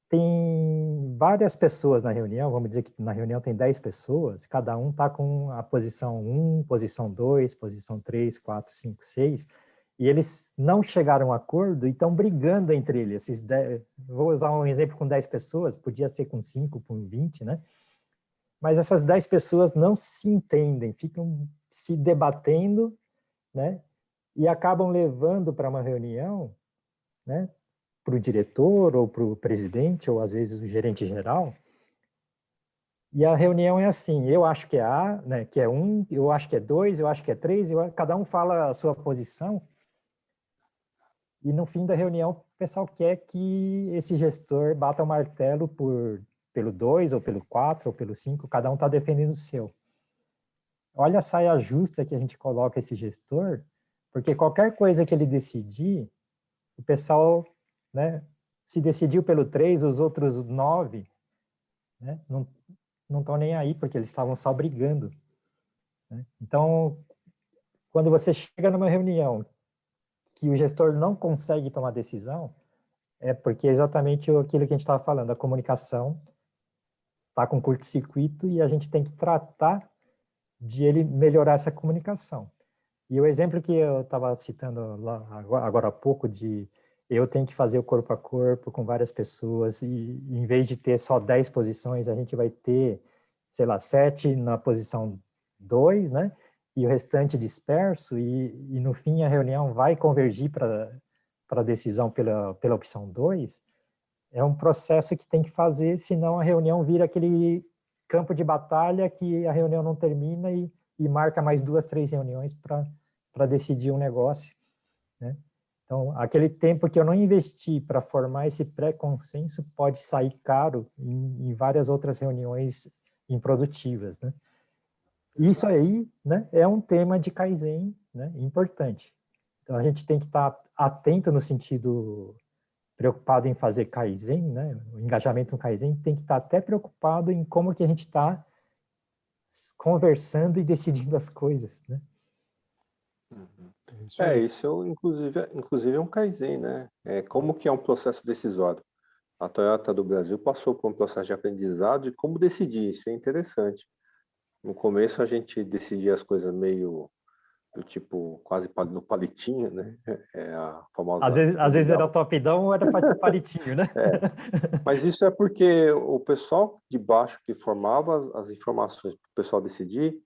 Tem várias pessoas na reunião, vamos dizer que na reunião tem 10 pessoas, cada um está com a posição 1, posição 2, posição 3, 4, 5, 6, e eles não chegaram a acordo e estão brigando entre eles. Vou usar um exemplo com 10 pessoas, podia ser com 5, com 20, né? Mas essas 10 pessoas não se entendem, ficam se debatendo, né? E acabam levando para uma reunião, né? Para o diretor ou para o presidente ou às vezes o gerente geral. E a reunião é assim: eu acho que é A, né? Que é 1, eu acho que é 2, eu acho que é 3, cada um fala a sua posição. E no fim da reunião, o pessoal quer que esse gestor bata o martelo pelo 2, ou pelo 4, ou pelo 5, cada um está defendendo o seu. Olha a saia justa que a gente coloca esse gestor, porque qualquer coisa que ele decidir, o pessoal, né, se decidiu pelo 3, os outros 9, né, não estão nem aí, porque eles estavam só brigando, né? Então, quando você chega numa reunião que o gestor não consegue tomar decisão, é porque é exatamente aquilo que a gente estava falando, a comunicação está com curto-circuito e a gente tem que tratar de ele melhorar essa comunicação. E o exemplo que eu estava citando lá agora há pouco, de eu tenho que fazer o corpo a corpo com várias pessoas, e em vez de ter só 10 posições, a gente vai ter, sei lá, 7 na posição 2, né? E o restante disperso, e no fim a reunião vai convergir para a decisão pela opção 2. É um processo que tem que fazer, senão a reunião vira aquele campo de batalha que a reunião não termina e marca mais 2, 3 reuniões para decidir um negócio, né? Então, aquele tempo que eu não investi para formar esse pré-consenso pode sair caro em várias outras reuniões improdutivas, né? Isso aí, né, é um tema de Kaizen, né, importante. Então, a gente tem que estar atento no sentido preocupado em fazer Kaizen, né, o engajamento no Kaizen, tem que estar até preocupado em como que a gente está conversando e decidindo as coisas, né? Uhum. Isso aí. Isso inclusive é um Kaizen, né? Como que é um processo decisório? A Toyota do Brasil passou por um processo de aprendizado de como decidir, isso é interessante. No começo a gente decidia as coisas meio do tipo, quase no palitinho, né? A Às famosa vezes era top-down ou era palitinho, né? É, mas isso é porque o pessoal de baixo que formava as informações para o pessoal decidir,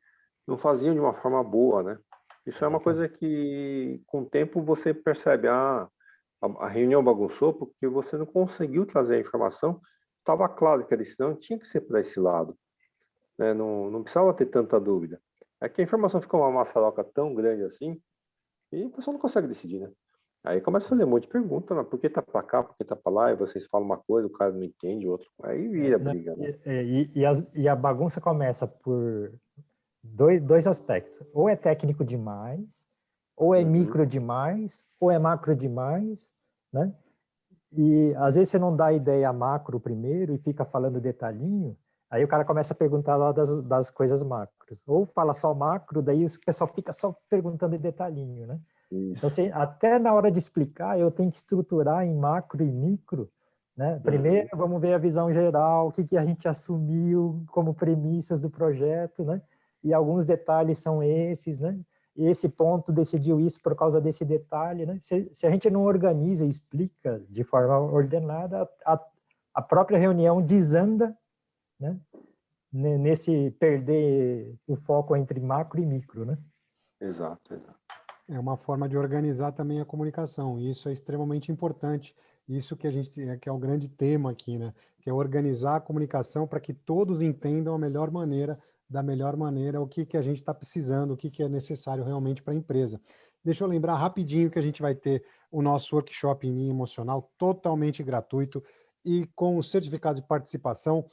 não faziam de uma forma boa, né? Isso é uma coisa que, com o tempo, você percebe, a reunião bagunçou porque você não conseguiu trazer a informação, estava claro que a decisão tinha que ser para esse lado, né? Não precisava ter tanta dúvida. É que a informação ficou uma maçaroca tão grande assim, e o pessoal não consegue decidir, né? Aí começa a fazer um monte de pergunta, né? Por que tá pra cá, por que tá pra lá, e vocês falam uma coisa, o cara não entende, o outro. Aí vira Né? briga, né? E a bagunça começa por dois aspectos. Ou é técnico demais, ou é Uhum. micro demais, ou é macro demais, né? E às vezes você não dá a ideia macro primeiro e fica falando detalhinho, aí o cara começa a perguntar lá das coisas macros. Ou fala só macro, daí o pessoal fica só perguntando em detalhinho, né? Então, Isso. assim, até na hora de explicar, eu tenho que estruturar em macro e micro, né? Primeiro, Uhum. vamos ver a visão geral, o que, que a gente assumiu como premissas do projeto, né? E alguns detalhes são esses, né? E esse ponto decidiu isso por causa desse detalhe, né? Se a gente não organiza e explica de forma ordenada, a própria reunião desanda, né? Nesse perder o foco entre macro e micro, né? Exato, exato. É uma forma de organizar também a comunicação, e isso é extremamente importante. Isso que a gente que é o grande tema aqui, né? Que é organizar a comunicação para que todos entendam a melhor maneira, da melhor maneira, o que que a gente está precisando, o que que é necessário realmente para a empresa. Deixa eu lembrar rapidinho que a gente vai ter o nosso workshop em linha emocional totalmente gratuito e com o certificado de participação,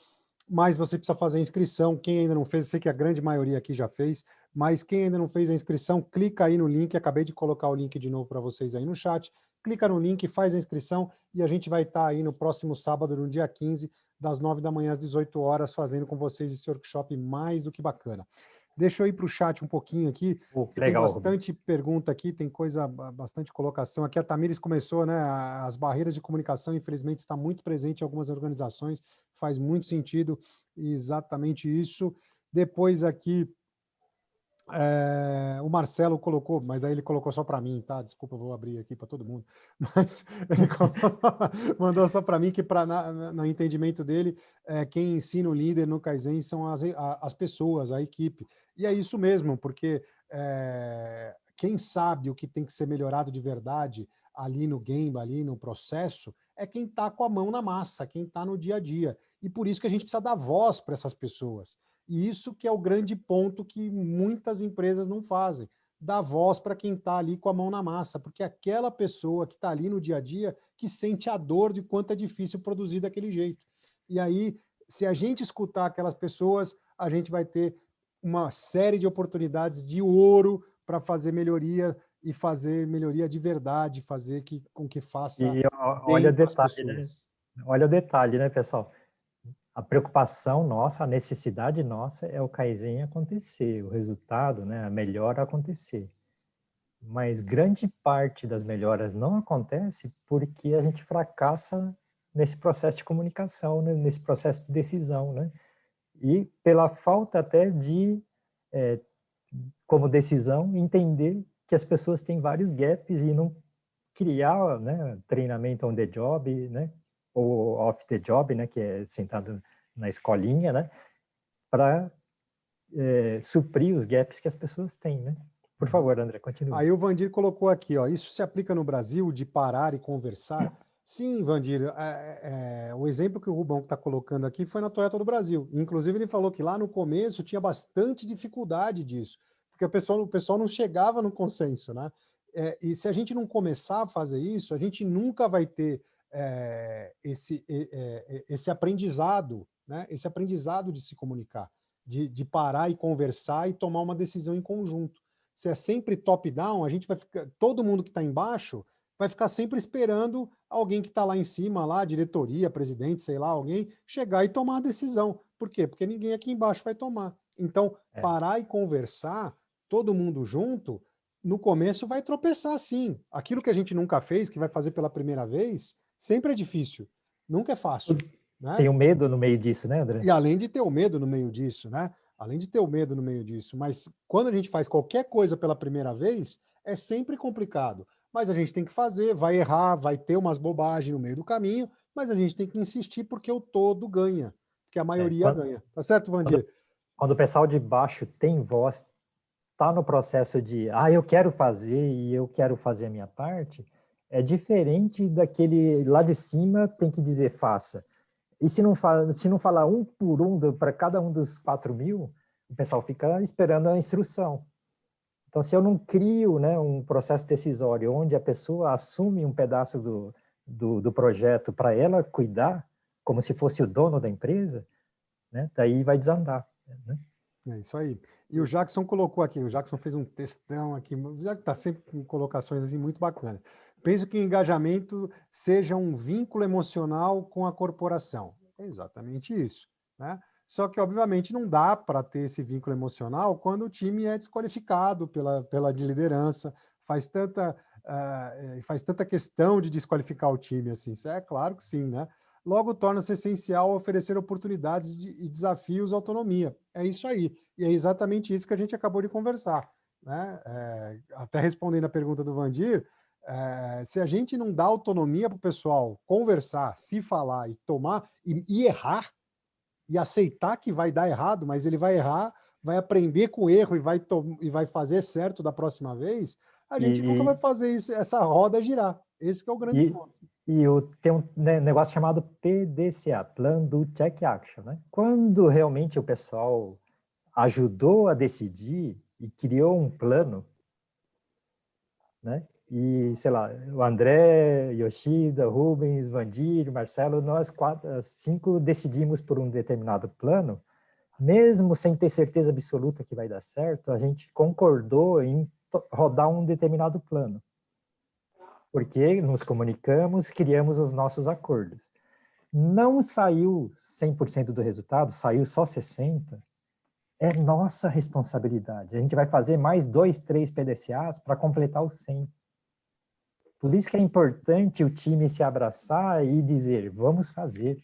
mas você precisa fazer a inscrição. Quem ainda não fez, eu sei que a grande maioria aqui já fez, mas quem ainda não fez a inscrição, clica aí no link, acabei de colocar o link de novo para vocês aí no chat, clica no link, faz a inscrição e a gente vai estar aí no próximo sábado, no dia 15, das 9 da manhã às 18 horas, fazendo com vocês esse workshop mais do que bacana. Deixa eu ir para o chat um pouquinho aqui, porque tem Legal, Rubinho. bastante pergunta aqui, tem coisa, bastante colocação. Aqui a Tamires começou, né? As barreiras de comunicação, infelizmente, está muito presente em algumas organizações, faz muito sentido, exatamente isso. Depois aqui, o Marcelo colocou, mas aí ele colocou só para mim, tá? Desculpa, eu vou abrir aqui para todo mundo. Mas ele mandou só para mim que, no entendimento dele, quem ensina o líder no Kaizen são as pessoas, a equipe. E é isso mesmo, porque quem sabe o que tem que ser melhorado de verdade ali no Gemba, ali no processo, é quem está com a mão na massa, quem está no dia a dia. E por isso que a gente precisa dar voz para essas pessoas. E isso que é o grande ponto que muitas empresas não fazem, dar voz para quem está ali com a mão na massa, porque aquela pessoa que está ali no dia a dia que sente a dor de quanto é difícil produzir daquele jeito. E aí, se a gente escutar aquelas pessoas, a gente vai ter uma série de oportunidades de ouro para fazer melhoria e fazer melhoria de verdade, fazer com que faça E olha o bem para as detalhe, né? pessoas. Olha o detalhe, né, pessoal? A preocupação nossa, a necessidade nossa é o Kaizen acontecer, o resultado, né, a melhora acontecer. Mas grande parte das melhoras não acontece porque a gente fracassa nesse processo de comunicação, né, nesse processo de decisão, né? E pela falta até de, como decisão, entender que as pessoas têm vários gaps e não criar, né, treinamento on the job, né, ou off the job, né, que é sentado na escolinha, né, para suprir os gaps que as pessoas têm, né. Por favor, André, continue. Aí o Vandir colocou aqui, ó, isso se aplica no Brasil de parar e conversar? Sim, Vandir, o exemplo que o Rubão está colocando aqui foi na Toyota do Brasil. Inclusive, ele falou que lá no começo tinha bastante dificuldade disso, porque o pessoal não chegava no consenso, né? E se a gente não começar a fazer isso, a gente nunca vai ter esse aprendizado, né? Esse aprendizado de se comunicar, de parar e conversar e tomar uma decisão em conjunto. Se é sempre top-down, a gente vai ficar, todo mundo que está embaixo vai ficar sempre esperando alguém que está lá em cima, lá, diretoria, presidente, sei lá, alguém, chegar e tomar a decisão. Por quê? Porque ninguém aqui embaixo vai tomar. Então, parar e conversar, todo mundo junto, no começo vai tropeçar sim. Aquilo que a gente nunca fez, que vai fazer pela primeira vez, sempre é difícil. Nunca é fácil. Né? Tem o medo no meio disso, né, André? E além de ter o medo no meio disso, né? Além de ter o medo no meio disso. Mas quando a gente faz qualquer coisa pela primeira vez, é sempre complicado. Mas a gente tem que fazer, vai errar, vai ter umas bobagens no meio do caminho, mas a gente tem que insistir porque o todo ganha. Porque a maioria ganha. Tá certo, Vandir? Quando o pessoal de baixo tem voz, está no processo de, eu quero fazer e eu quero fazer a minha parte, é diferente daquele lá de cima tem que dizer faça. E se não falar um por um para cada um dos 4.000, o pessoal fica esperando a instrução. Então, se eu não crio, né, um processo decisório onde a pessoa assume um pedaço do projeto para ela cuidar, como se fosse o dono da empresa, né, daí vai desandar. Né? É isso aí. E o Jackson colocou aqui, o Jackson fez um textão aqui, já que está sempre com colocações assim muito bacanas. Penso que o engajamento seja um vínculo emocional com a corporação. É exatamente isso. Né? Só que, obviamente, não dá para ter esse vínculo emocional quando o time é desqualificado pela liderança, faz tanta questão de desqualificar o time. Assim. É claro que sim, né? Logo, torna-se essencial oferecer oportunidades e desafios à autonomia. É isso aí. E é exatamente isso que a gente acabou de conversar. Né? Até respondendo a pergunta do Vandir, se a gente não dá autonomia para o pessoal conversar, se falar e tomar, e errar, e aceitar que vai dar errado, mas ele vai errar, vai aprender com o erro e vai fazer certo da próxima vez, a gente nunca vai fazer isso, essa roda girar. Esse que é o grande ponto. E tem um negócio chamado PDCA, Plan do Check Action. Né? Quando realmente o pessoal ajudou a decidir e criou um plano, né? E, sei lá, o André, Yoshida, Rubens, Vandir, Marcelo, nós 5 decidimos por um determinado plano, mesmo sem ter certeza absoluta que vai dar certo, a gente concordou em rodar um determinado plano. Porque nos comunicamos, criamos os nossos acordos. Não saiu 100% do resultado, saiu só 60%, é nossa responsabilidade. A gente vai fazer mais 2, 3 PDCAs para completar os 100. Por isso que é importante o time se abraçar e dizer, vamos fazer.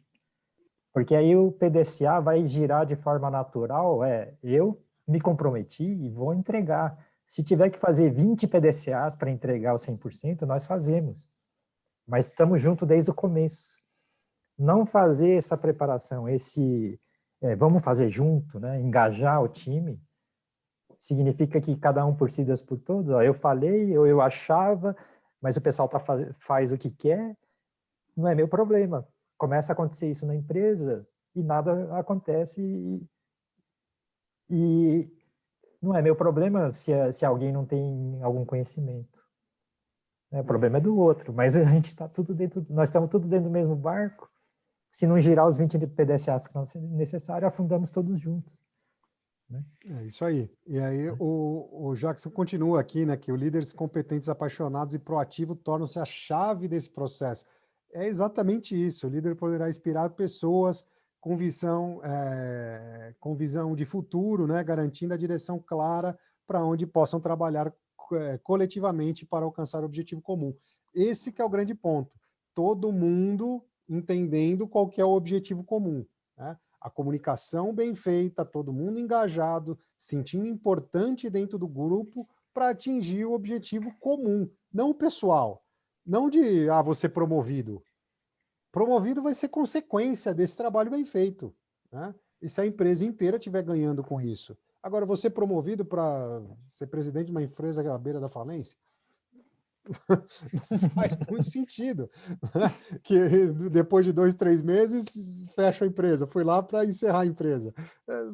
Porque aí o PDCA vai girar de forma natural, eu me comprometi e vou entregar. Se tiver que fazer 20 PDCAs para entregar os 100%, nós fazemos. Mas estamos juntos desde o começo. Não fazer essa preparação, vamos fazer junto, né? Engajar o time, significa que cada um por si, Deus por todos. Eu falei, eu achava, mas o pessoal faz o que quer, não é meu problema. Começa a acontecer isso na empresa e nada acontece e não é meu problema se alguém não tem algum conhecimento. O problema é do outro, mas a gente está nós estamos tudo dentro do mesmo barco. Se não girar os 20 PDCAs que são necessários, afundamos todos juntos. Né? É isso aí. E aí o Jackson continua aqui, né, que os líderes competentes, apaixonados e proativos tornam-se a chave desse processo. É exatamente isso. O líder poderá inspirar pessoas com visão de futuro, né, garantindo a direção clara para onde possam trabalhar coletivamente para alcançar o objetivo comum. Esse que é o grande ponto. Todo mundo entendendo qual que é o objetivo comum, né? A comunicação bem feita, todo mundo engajado, sentindo importante dentro do grupo para atingir o objetivo comum, não o pessoal, não de você promovido. Promovido vai ser consequência desse trabalho bem feito, né? E se a empresa inteira estiver ganhando com isso. Agora, você promovido para ser presidente de uma empresa à beira da falência, não faz muito sentido. Né? Que depois de 2, 3 meses, fecha a empresa. Fui lá para encerrar a empresa.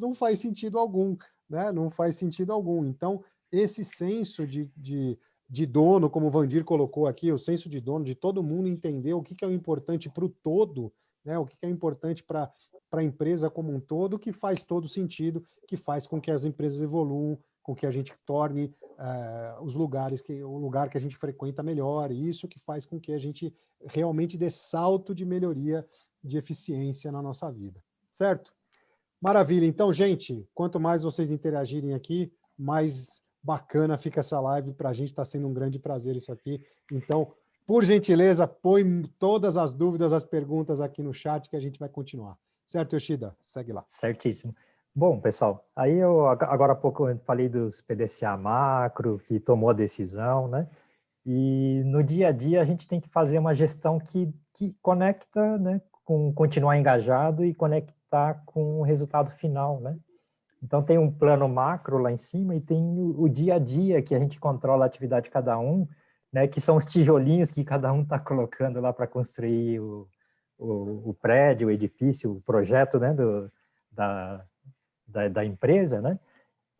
Não faz sentido algum. Né? Não faz sentido algum. Então, esse senso de de dono, como o Vandir colocou aqui, o senso de dono, de todo mundo entender o que é o importante para o todo, né? O que é importante para a empresa como um todo, que faz todo sentido, que faz com que as empresas evoluam, com que a gente torne os lugares, o lugar que a gente frequenta melhor, e isso que faz com que a gente realmente dê salto de melhoria de eficiência na nossa vida, certo? Maravilha. Então, gente, quanto mais vocês interagirem aqui, mais bacana fica essa live. Para a gente está sendo um grande prazer isso aqui. Então, por gentileza, põe todas as dúvidas, as perguntas aqui no chat que a gente vai continuar. Certo, Yoshida? Segue lá. Certíssimo. Bom, pessoal, aí eu agora há pouco eu falei dos PDCA macro, que tomou a decisão, né? E no dia a dia a gente tem que fazer uma gestão que conecta, né, com continuar engajado e conectar com o resultado final, né? Então tem um plano macro lá em cima e tem o dia a dia que a gente controla a atividade de cada um, né, que são os tijolinhos que cada um está colocando lá para construir o prédio, o edifício, o projeto, né, da empresa, né?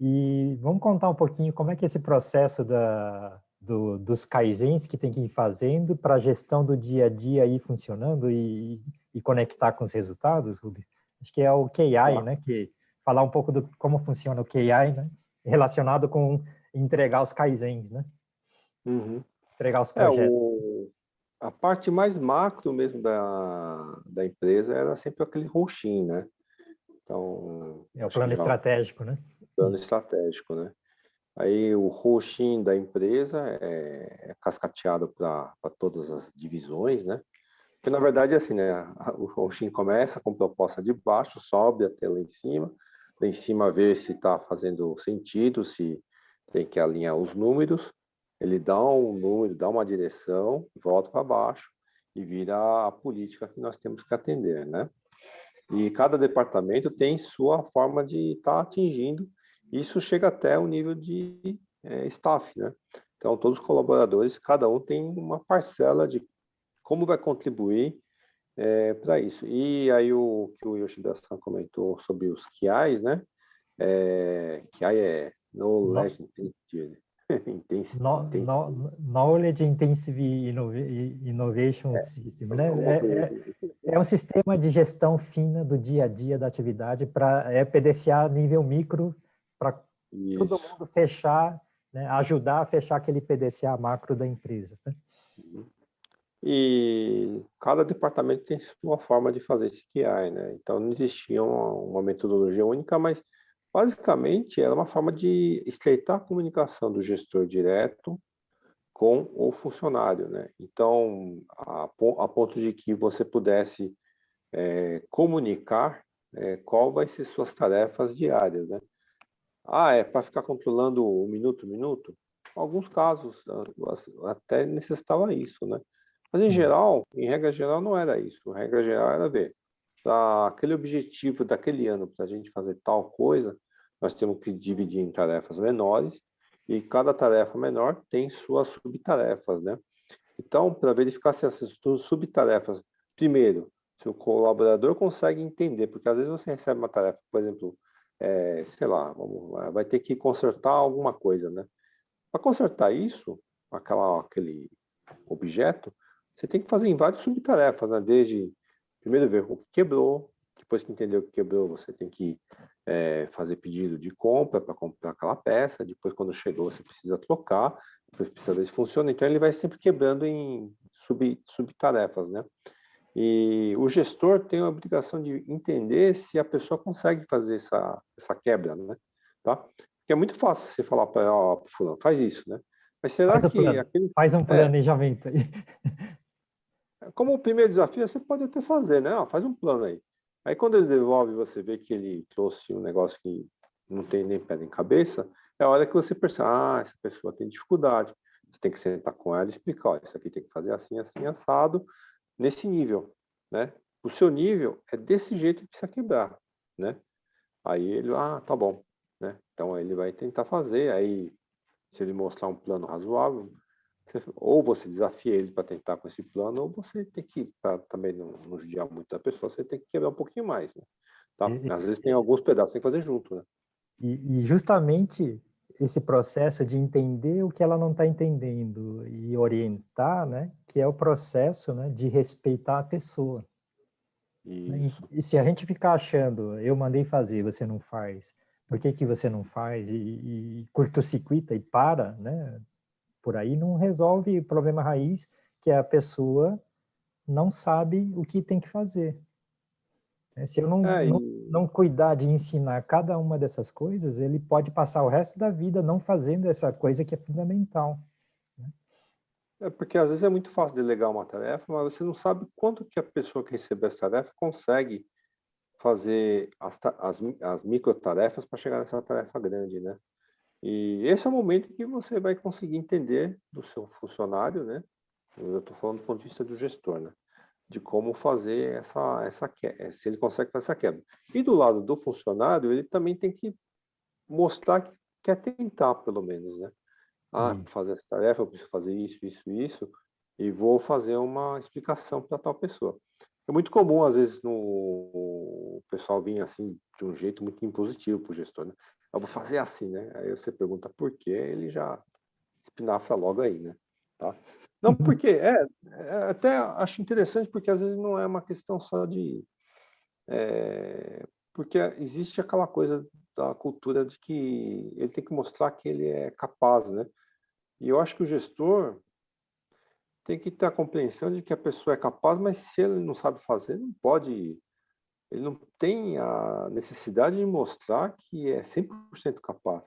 E vamos contar um pouquinho como é que é esse processo dos kaizens que tem que ir fazendo para a gestão do dia a dia ir funcionando e conectar com os resultados, Rubens. Acho que é o KI, né? Que falar um pouco do como funciona o KI, né? Relacionado com entregar os kaizens, né? Uhum. Entregar os projetos. A parte mais macro mesmo da empresa era sempre aquele roxinho, né? Então, É o plano estratégico, né? Plano estratégico, né? Aí o roxinho da empresa é cascateado para todas as divisões, né? Porque na verdade é assim, né? O roxinho começa com proposta de baixo, sobe até lá em cima ver se está fazendo sentido, se tem que alinhar os números, ele dá um número, dá uma direção, volta para baixo e vira a política que nós temos que atender, né? E cada departamento tem sua forma de estar atingindo. Isso chega até o nível de staff, né? Então, todos os colaboradores, cada um tem uma parcela de como vai contribuir para isso. E aí o que o Yoshida-san comentou sobre os KIs, né? KI é Knowledge Knowledge Intensive Innovation System, né? É um sistema de gestão fina do dia a dia da atividade para PDCA nível micro, para todo mundo fechar, né? Ajudar a fechar aquele PDCA macro da empresa. Né? E cada departamento tem sua forma de fazer esse QI, né? Então não existia uma metodologia única, mas basicamente era uma forma de estreitar a comunicação do gestor direto com o funcionário, né? Então, a ponto de que você pudesse comunicar qual vai ser suas tarefas diárias, né? É para ficar controlando o minuto? Alguns casos até necessitava isso, né? Mas em geral, em regra geral, não era isso. A regra geral era ver, para aquele objetivo daquele ano, para a gente fazer tal coisa, nós temos que dividir em tarefas menores, e cada tarefa menor tem suas subtarefas, né? Então, para verificar se essas subtarefas, primeiro, se o colaborador consegue entender, porque às vezes você recebe uma tarefa, por exemplo, sei lá, vai ter que consertar alguma coisa, né? Para consertar isso, aquele objeto, você tem que fazer em várias subtarefas, né? Desde primeiro ver o que quebrou, depois que entender o que quebrou, você tem que fazer pedido de compra para comprar aquela peça, depois quando chegou você precisa trocar, depois precisa ver se funciona, então ele vai sempre quebrando em subtarefas, né? E o gestor tem a obrigação de entender se a pessoa consegue fazer essa quebra, né? Tá? Porque é muito fácil você falar para fulano, faz isso, né? Mas será que faz um planejamento aí. Como o primeiro desafio, você pode até fazer, né? Faz um plano aí. Aí quando ele devolve, você vê que ele trouxe um negócio que não tem nem pé nem cabeça, é a hora que você percebe, essa pessoa tem dificuldade. Você tem que sentar com ela e explicar, ó, isso aqui tem que fazer assim, assim, assado, nesse nível, né? O seu nível é desse jeito que precisa quebrar, né? Aí ele, tá bom, né? Então ele vai tentar fazer, aí se ele mostrar um plano razoável, ou você desafia ele para tentar com esse plano, ou você tem que, também não judiar muito da pessoa, você tem que quebrar um pouquinho mais, né? Tá? Às vezes tem alguns pedaços que tem que fazer junto, né? E justamente esse processo de entender o que ela não está entendendo e orientar, né, que é o processo, né, de respeitar a pessoa. Isso. E se a gente ficar achando, eu mandei fazer, você não faz, por que que você não faz, e curto-circuita e para, né, por aí não resolve o problema raiz, que é a pessoa não sabe o que tem que fazer. Se eu não cuidar de ensinar cada uma dessas coisas, ele pode passar o resto da vida não fazendo essa coisa que é fundamental. É porque às vezes é muito fácil delegar uma tarefa, mas você não sabe quanto que a pessoa que recebeu essa tarefa consegue fazer as microtarefas para chegar nessa tarefa grande, né? E esse é o momento que você vai conseguir entender do seu funcionário, né? Eu estou falando do ponto de vista do gestor, né? De como fazer se ele consegue fazer essa quebra. E do lado do funcionário, ele também tem que mostrar que quer tentar, pelo menos, né? Para fazer essa tarefa, eu preciso fazer isso, e vou fazer uma explicação para tal pessoa. É muito comum, às vezes, o pessoal vir assim, de um jeito muito impositivo para o gestor, né? Eu vou fazer assim, né? Aí você pergunta por quê, ele já espinafra logo aí, né? Tá? Não, porque até acho interessante, porque às vezes não é uma questão só de... porque existe aquela coisa da cultura de que ele tem que mostrar que ele é capaz, né? E eu acho que o gestor tem que ter a compreensão de que a pessoa é capaz, mas se ele não sabe fazer, não pode, ele não tem a necessidade de mostrar que é 100% capaz.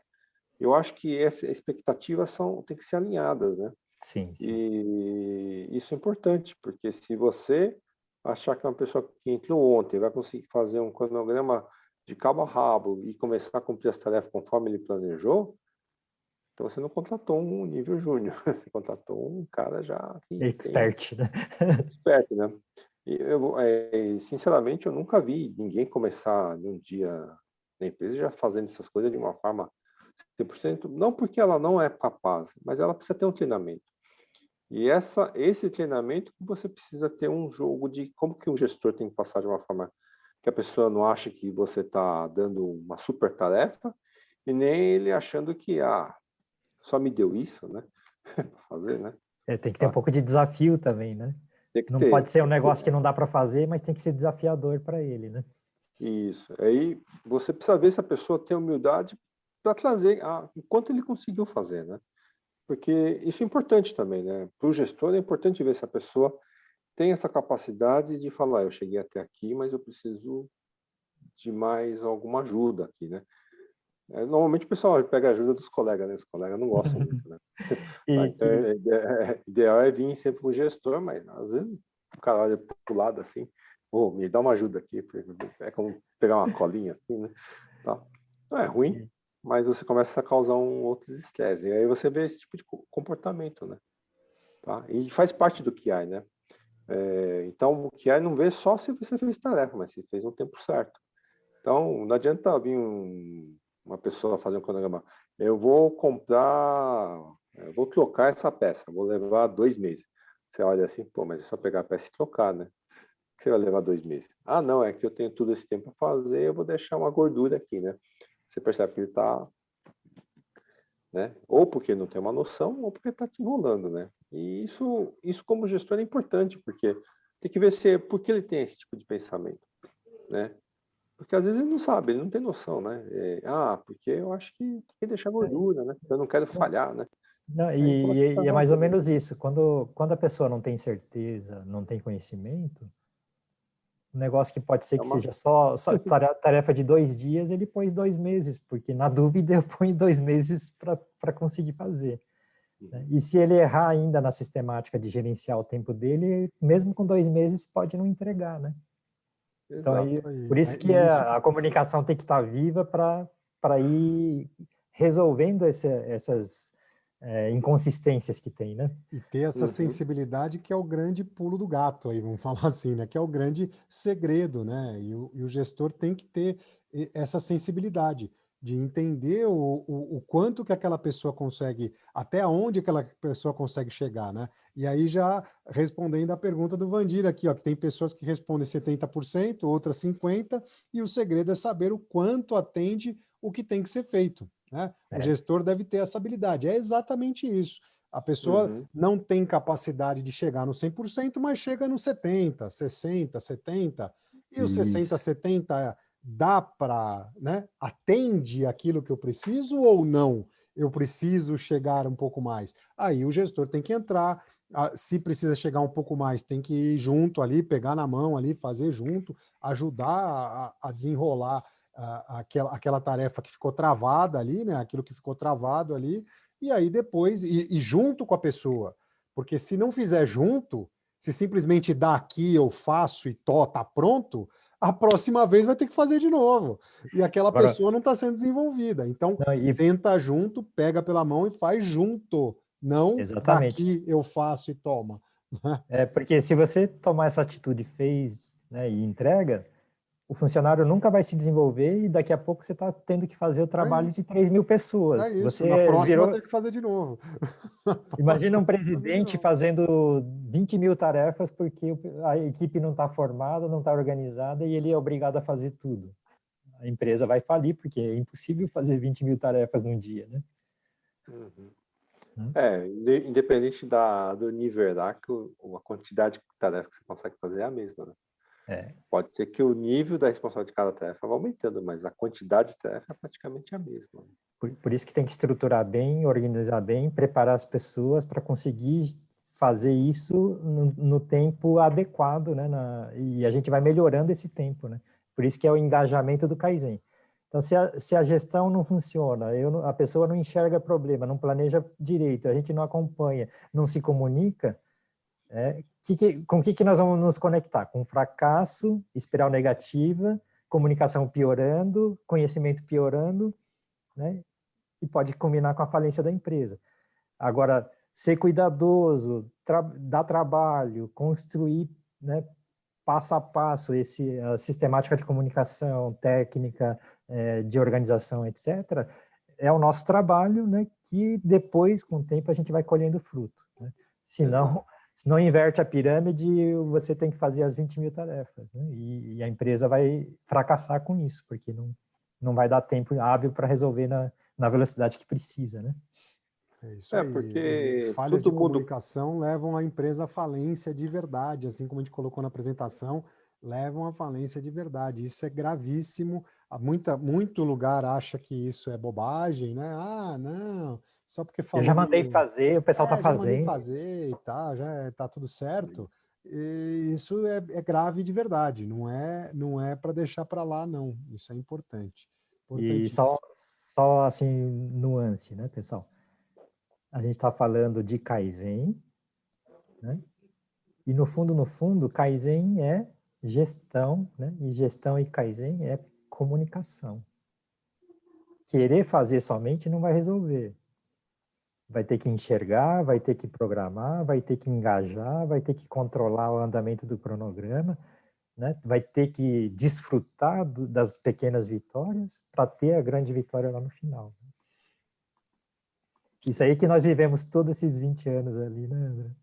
Eu acho que essas expectativas tem que ser alinhadas, né? Sim, sim. E isso é importante, porque se você achar que uma pessoa que entrou ontem vai conseguir fazer um cronograma de cabo a rabo e começar a cumprir as tarefas conforme ele planejou, então você não contratou um nível júnior, você contratou um cara já que tem Expert, né? expert, né? E sinceramente, eu nunca vi ninguém começar de um dia na empresa já fazendo essas coisas de uma forma 100%, não porque ela não é capaz, mas ela precisa ter um treinamento. E esse treinamento você precisa ter um jogo de como que um gestor tem que passar de uma forma que a pessoa não acha que você está dando uma super tarefa e nem ele achando que só me deu isso, né? Para fazer, né? Tem que ter um pouco de desafio também, né? Tem que Não ter. pode ser um negócio que não dá para fazer, mas tem que ser desafiador para ele, né? Isso. Aí você precisa ver se a pessoa tem humildade para trazer o quanto ele conseguiu fazer, né? Porque isso é importante também, né? Para o gestor é importante ver se a pessoa tem essa capacidade de falar, eu cheguei até aqui, mas eu preciso de mais alguma ajuda aqui, né? Normalmente o pessoal pega a ajuda dos colegas, né? Os colegas não gostam muito, né? Então, ideal é vir sempre com o gestor, mas às vezes o cara olha para o lado assim, me dá uma ajuda aqui, é como pegar uma colinha assim, né? Tá? Não é ruim, mas você começa a causar outros estresse, e aí você vê esse tipo de comportamento, né? Tá? E faz parte do QI, né? Então, o QI não vê só se você fez tarefa, mas se fez no tempo certo. Então, não adianta vir uma pessoa fazer um cronograma. Eu vou trocar essa peça, vou levar 2 meses. Você olha assim, pô, mas é só pegar a peça e trocar, né? Você vai levar 2 meses. Ah, não, é que eu tenho todo esse tempo para fazer, eu vou deixar uma gordura aqui, né? Você percebe que ele está, né? Ou porque não tem uma noção, ou porque está te enrolando, né? E isso como gestor é importante, porque tem que ver por que ele tem esse tipo de pensamento, né? Porque às vezes ele não sabe, ele não tem noção, né? Porque eu acho que tem que deixar gordura, né? Eu não quero falhar, né? Não, Aí começa a e é ficar mais ou tudo. menos isso. Quando a pessoa não tem certeza, não tem conhecimento, um negócio que pode ser É que uma... seja só tarefa de 2 dias, ele põe 2 meses, porque na dúvida eu ponho 2 meses para conseguir fazer. Né? E se ele errar ainda na sistemática de gerenciar o tempo dele, mesmo com 2 meses, pode não entregar, né? Então, Exato. por isso que E isso a comunicação tem que estar viva para ir resolvendo essas inconsistências que tem, né? E ter essa Uhum. sensibilidade que é o grande pulo do gato aí, vamos falar assim, né? Que é o grande segredo, né? E o gestor tem que ter essa sensibilidade de entender o quanto que aquela pessoa consegue, até onde aquela pessoa consegue chegar, né? E aí já respondendo a pergunta do Vandir aqui, ó, que tem pessoas que respondem 70%, outras 50%, e o segredo é saber o quanto atende o que tem que ser feito. né? O gestor deve ter essa habilidade. É exatamente isso. A pessoa não tem capacidade de chegar no 100%, mas chega no 70, 60, 70, e o 60, 70 dá para, né? Atende aquilo que eu preciso ou não? Eu preciso chegar um pouco mais. Aí o gestor tem que entrar, se precisa chegar um pouco mais, tem que ir junto ali, pegar na mão ali, fazer junto, ajudar a desenrolar aquela tarefa que ficou travada ali, né? Aquilo que ficou travado ali, e aí depois, e junto com a pessoa. Porque se não fizer junto, se simplesmente dá aqui, eu faço e tá pronto, a próxima vez vai ter que fazer de novo. E aquela Agora, pessoa não está sendo desenvolvida. Então, não, senta junto, pega pela mão e faz junto. Não exatamente. daqui eu faço e toma. Porque se você tomar essa atitude, fez, né, e entrega, o funcionário nunca vai se desenvolver e daqui a pouco você está tendo que fazer o É trabalho isso. de 3.000 É pessoas. isso. Na Você próxima virou... tem que fazer de novo. Imagina um Fazer de presidente novo. fazendo 20.000 tarefas porque a equipe não está formada, não está organizada e ele é obrigado a fazer tudo. A empresa vai falir porque é impossível fazer 20.000 tarefas num dia, né? Independente do nível hierárquico, a quantidade de tarefa que você consegue fazer é a mesma, né? Pode ser que o nível da responsabilidade de cada tarefa vá aumentando, mas a quantidade de tarefa é praticamente a mesma. Por isso que tem que estruturar bem, organizar bem, preparar as pessoas para conseguir fazer isso no tempo adequado, né? E a gente vai melhorando esse tempo, né? Por isso que é o engajamento do Kaizen. Então, se a gestão não funciona, a pessoa não enxerga problema, não planeja direito, a gente não acompanha, não se comunica, com o que nós vamos nos conectar? Com fracasso, espiral negativa, comunicação piorando, conhecimento piorando, né? E pode combinar com a falência da empresa. Agora, ser cuidadoso, dar trabalho, construir, né, passo a passo a sistemática de comunicação, técnica, de organização, etc., é o nosso trabalho, né, que depois, com o tempo, a gente vai colhendo fruto. Né? Senão, se não inverte a pirâmide, você tem que fazer as 20.000 tarefas. Né? E a empresa vai fracassar com isso, porque não vai dar tempo hábil para resolver na velocidade que precisa. Né? É isso aí. Porque Falhas de todo mundo... comunicação levam a empresa à falência de verdade, assim como a gente colocou na apresentação, levam à falência de verdade. Isso é gravíssimo. Muito lugar acha que isso é bobagem, né? Ah, não, só porque Eu já falou mandei no... fazer, o pessoal está já mandei fazendo. fazer e tá, já tá tudo certo. E isso é grave de verdade, não é para deixar para lá, não. Isso é importante. E Importantíssimo. só assim, nuance, né, pessoal? A gente está falando de Kaizen, né? E no fundo, Kaizen é gestão, né? E gestão e Kaizen é comunicação. Querer fazer somente não vai resolver. Vai ter que enxergar, vai ter que programar, vai ter que engajar, vai ter que controlar o andamento do cronograma, né? Vai ter que desfrutar das pequenas vitórias para ter a grande vitória lá no final. Isso aí que nós vivemos todos esses 20 anos ali,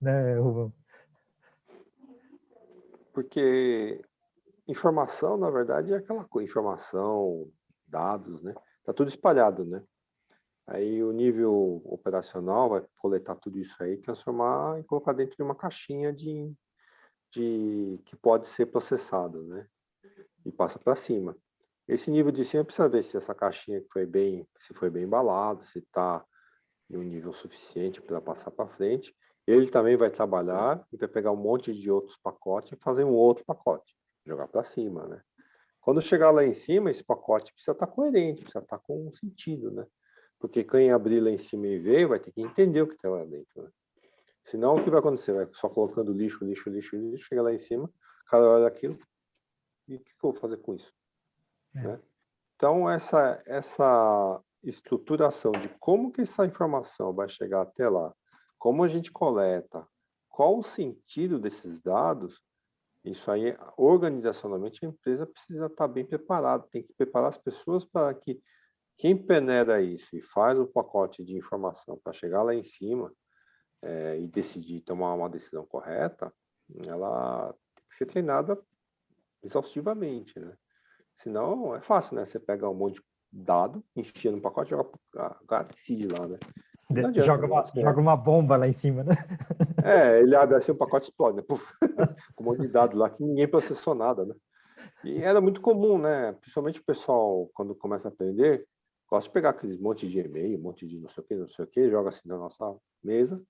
né, Rubão? Porque informação, na verdade, é aquela coisa, informação, dados, né? Tá tudo espalhado, né? Aí o nível operacional vai coletar tudo isso aí, transformar e colocar dentro de uma caixinha que pode ser processado, né? E passa para cima. Esse nível de cima precisa ver se essa caixinha se foi bem embalada, se está em um nível suficiente para passar para frente. Ele também vai trabalhar e vai pegar um monte de outros pacotes e fazer um outro pacote, jogar para cima, né? Quando chegar lá em cima, esse pacote precisa estar coerente, precisa estar com um sentido, né? Porque quem abrir lá em cima e ver vai ter que entender o que está lá dentro, né? Senão, o que vai acontecer? Vai só colocando lixo, chega lá em cima, o cara olha aquilo, e o que eu vou fazer com isso? Né? Então, essa estruturação de como que essa informação vai chegar até lá, como a gente coleta, qual o sentido desses dados, isso aí, organizacionalmente, a empresa precisa estar bem preparada, tem que preparar as pessoas para que quem peneira isso e faz o pacote de informação para chegar lá em cima e decidir tomar uma decisão correta, ela tem que ser treinada exaustivamente, né? Senão é fácil, né? Você pega um monte dado, enfia no pacote, joga pro cara, decide lá, né? Não adianta, Joga uma bomba lá em cima, né? Ele abre assim, o pacote explode, né? Puf, com um monte de dados lá que ninguém processou nada, né? E era muito comum, né? Principalmente o pessoal, quando começa a aprender, gosta de pegar aqueles monte de e-mail, um monte de não sei o que, joga assim na nossa mesa.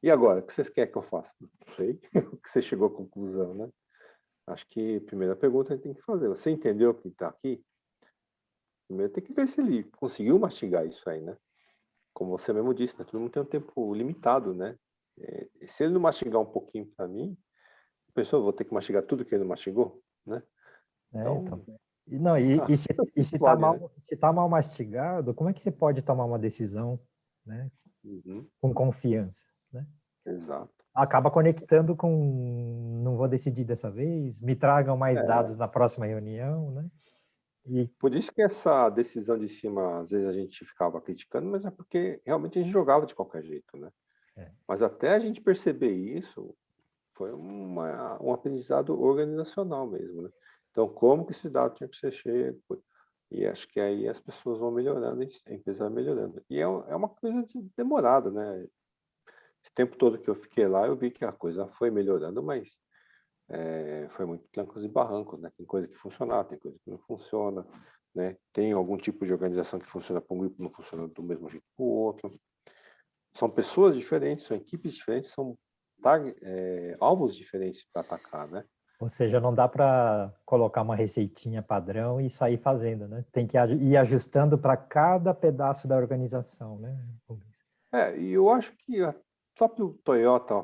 E agora, o que vocês querem que eu faça? Não sei. O que você chegou à conclusão, né? Acho que a primeira pergunta a gente tem que fazer. Você entendeu o que está aqui? Primeiro tem que ver se ele conseguiu mastigar isso aí, né? Como você mesmo disse, né? Todo mundo tem um tempo limitado, né? Se ele não mastigar um pouquinho para mim, a pessoa vou ter que mastigar tudo que ele não mastigou, né? Então. Não, e se está mal, né? Se tá mal mastigado, como é que você pode tomar uma decisão, né? Com confiança, né? Exato. Acaba conectando com não vou decidir dessa vez, me tragam mais dados na próxima reunião, né? Por isso que essa decisão de cima, às vezes a gente ficava criticando, mas é porque realmente a gente jogava de qualquer jeito, né? Mas até a gente perceber isso, foi um aprendizado organizacional mesmo, né? Então, como que esse dado tinha que ser cheio? E acho que aí as pessoas vão melhorando, a empresa vai melhorando. E é uma coisa demorada, né? Esse tempo todo que eu fiquei lá, eu vi que a coisa foi melhorando, mas foi muito trancos e barrancos, né? Tem coisa que funciona, tem coisa que não funciona, né? Tem algum tipo de organização que funciona para um grupo, não funciona do mesmo jeito para o outro. São pessoas diferentes, são equipes diferentes, são alvos diferentes para atacar, né? Ou seja, não dá para colocar uma receitinha padrão e sair fazendo, né? Tem que ir ajustando para cada pedaço da organização, né? E eu acho que a própria Toyota, a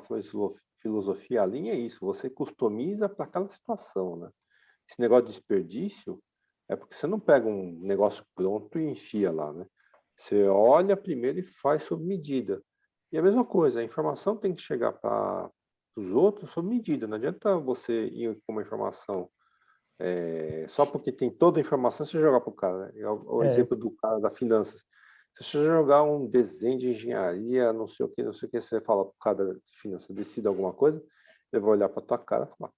filosofia, a linha é isso, você customiza para aquela situação, né? Esse negócio de desperdício é porque você não pega um negócio pronto e enfia lá, né? Você olha primeiro e faz sob medida. E a mesma coisa, a informação tem que chegar para os outros sob medida. Não adianta você ir com uma informação só porque tem toda a informação, você jogar para o cara, né? O exemplo do cara da finanças. Se você jogar um desenho de engenharia, não sei o que, você fala para o cara de finanças, decida alguma coisa, ele vai olhar para tua cara e falar,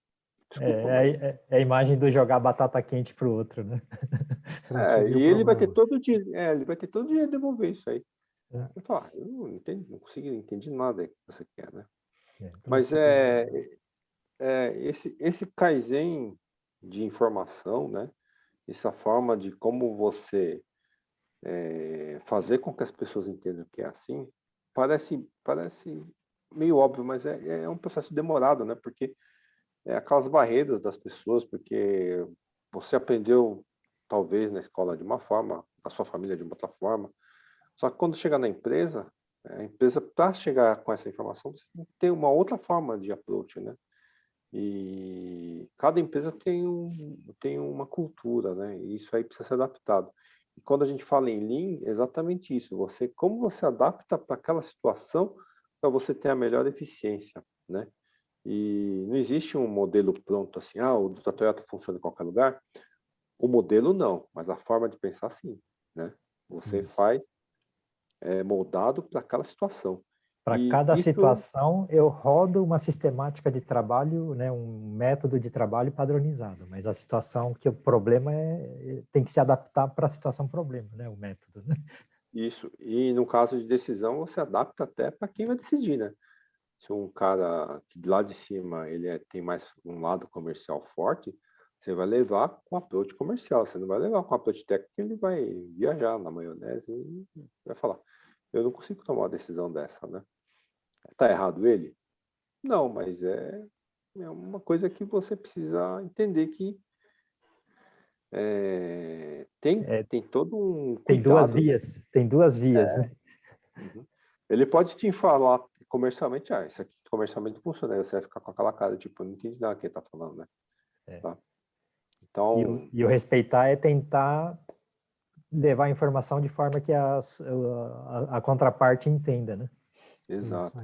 desculpa, é a imagem do jogar batata quente para o outro, né? E ele vai ter todo dia, ele vai ter todo dia devolver isso aí. Eu falo, eu não entendi, não consegui entender nada que você quer, né? Mas esse Kaizen de informação, né? Essa forma de como você fazer com que as pessoas entendam que é assim, parece meio óbvio, mas é um processo demorado, né? Porque aquelas barreiras das pessoas, porque você aprendeu talvez na escola de uma forma, a sua família de uma outra forma, só que quando chega na empresa, a empresa para chegar com essa informação, você tem que ter uma outra forma de approach, né? E cada empresa tem uma cultura, né? E isso aí precisa ser adaptado. E quando a gente fala em Lean, é exatamente isso. Como você adapta para aquela situação para você ter a melhor eficiência, né? E não existe um modelo pronto assim, o da Toyota funciona em qualquer lugar. O modelo não, mas a forma de pensar sim, né? Você faz moldado para aquela situação. Para cada situação, eu rodo uma sistemática de trabalho, né, um método de trabalho padronizado, mas a situação que o problema tem que se adaptar para a situação problema, né, o método. Né? Isso, e no caso de decisão, você adapta até para quem vai decidir, né? Se um cara que lá de cima ele tem mais um lado comercial forte, você vai levar com approach comercial, você não vai levar com approach técnico, ele vai viajar na maionese e vai falar, eu não consigo tomar uma decisão dessa, né? Tá errado ele? Não, mas é uma coisa que você precisa entender que tem todo um cuidado. Tem duas vias, né? Uhum. Ele pode te falar comercialmente, isso aqui comercialmente funciona, aí você vai ficar com aquela cara, tipo, eu não entendi nada que ele tá falando, né? Tá? Então... E o respeitar é tentar levar a informação de forma que a contraparte entenda, né? Exato.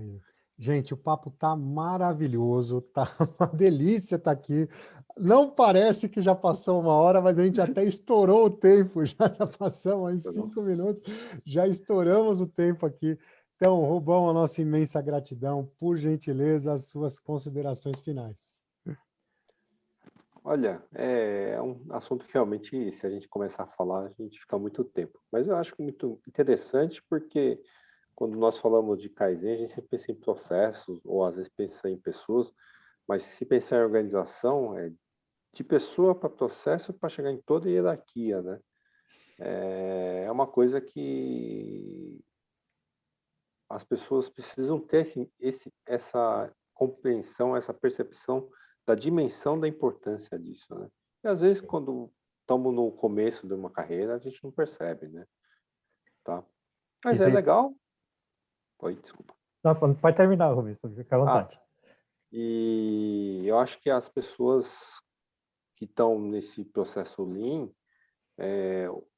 Gente, o papo tá maravilhoso, tá uma delícia estar aqui. Não parece que já passou uma hora, mas a gente até estourou o tempo, já passamos aí 5 minutos, já estouramos o tempo aqui. Então, Rubão, a nossa imensa gratidão, por gentileza, as suas considerações finais. Olha, é um assunto que realmente, se a gente começar a falar, a gente fica muito tempo. Mas eu acho muito interessante porque quando nós falamos de Kaizen, a gente sempre pensa em processos, ou às vezes pensa em pessoas, mas se pensar em organização, é de pessoa para processo para chegar em toda a hierarquia, né? É uma coisa que as pessoas precisam ter essa compreensão, essa percepção da dimensão da importância disso, né? E às vezes, Sim. quando estamos no começo de uma carreira, a gente não percebe, né? Tá? E Mas é você... legal. Oi, desculpa. Não, pode terminar, Rubens, fica à Ah, vontade. e eu acho que as pessoas que estão nesse processo Lean,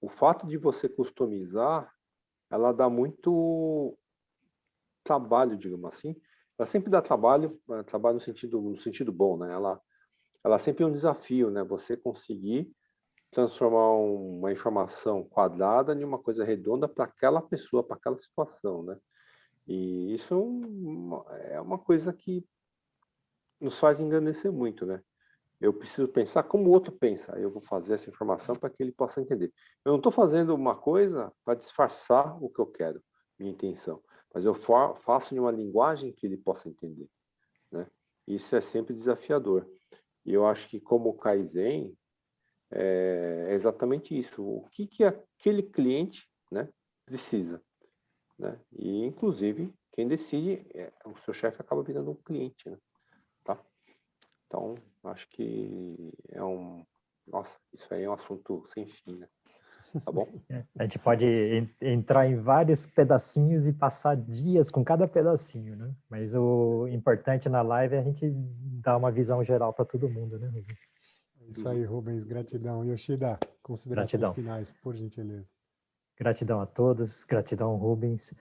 o fato de você customizar, ela dá muito trabalho, digamos assim. Ela sempre dá trabalho, trabalho no sentido bom, né? Ela sempre é um desafio, né? Você conseguir transformar uma informação quadrada em uma coisa redonda para aquela pessoa, para aquela situação, né? E isso é uma coisa que nos faz engrandecer muito, né? Eu preciso pensar como o outro pensa. Eu vou fazer essa informação para que ele possa entender. Eu não estou fazendo uma coisa para disfarçar o que eu quero, minha intenção, mas eu faço em uma linguagem que ele possa entender, né? Isso é sempre desafiador. E eu acho que como o Kaizen é exatamente isso. O que aquele cliente, né, precisa, né? E inclusive quem decide o seu chefe acaba virando um cliente, né? Tá? Então, acho que nossa, isso aí é um assunto sem fim, né? Tá bom? A gente pode entrar em vários pedacinhos e passar dias com cada pedacinho, né? Mas o importante na live é a gente dar uma visão geral para todo mundo, né, Rubens? Isso aí, Rubens, gratidão. Yoshida, considerações Gratidão. finais, por gentileza. Gratidão a todos, gratidão, Rubens.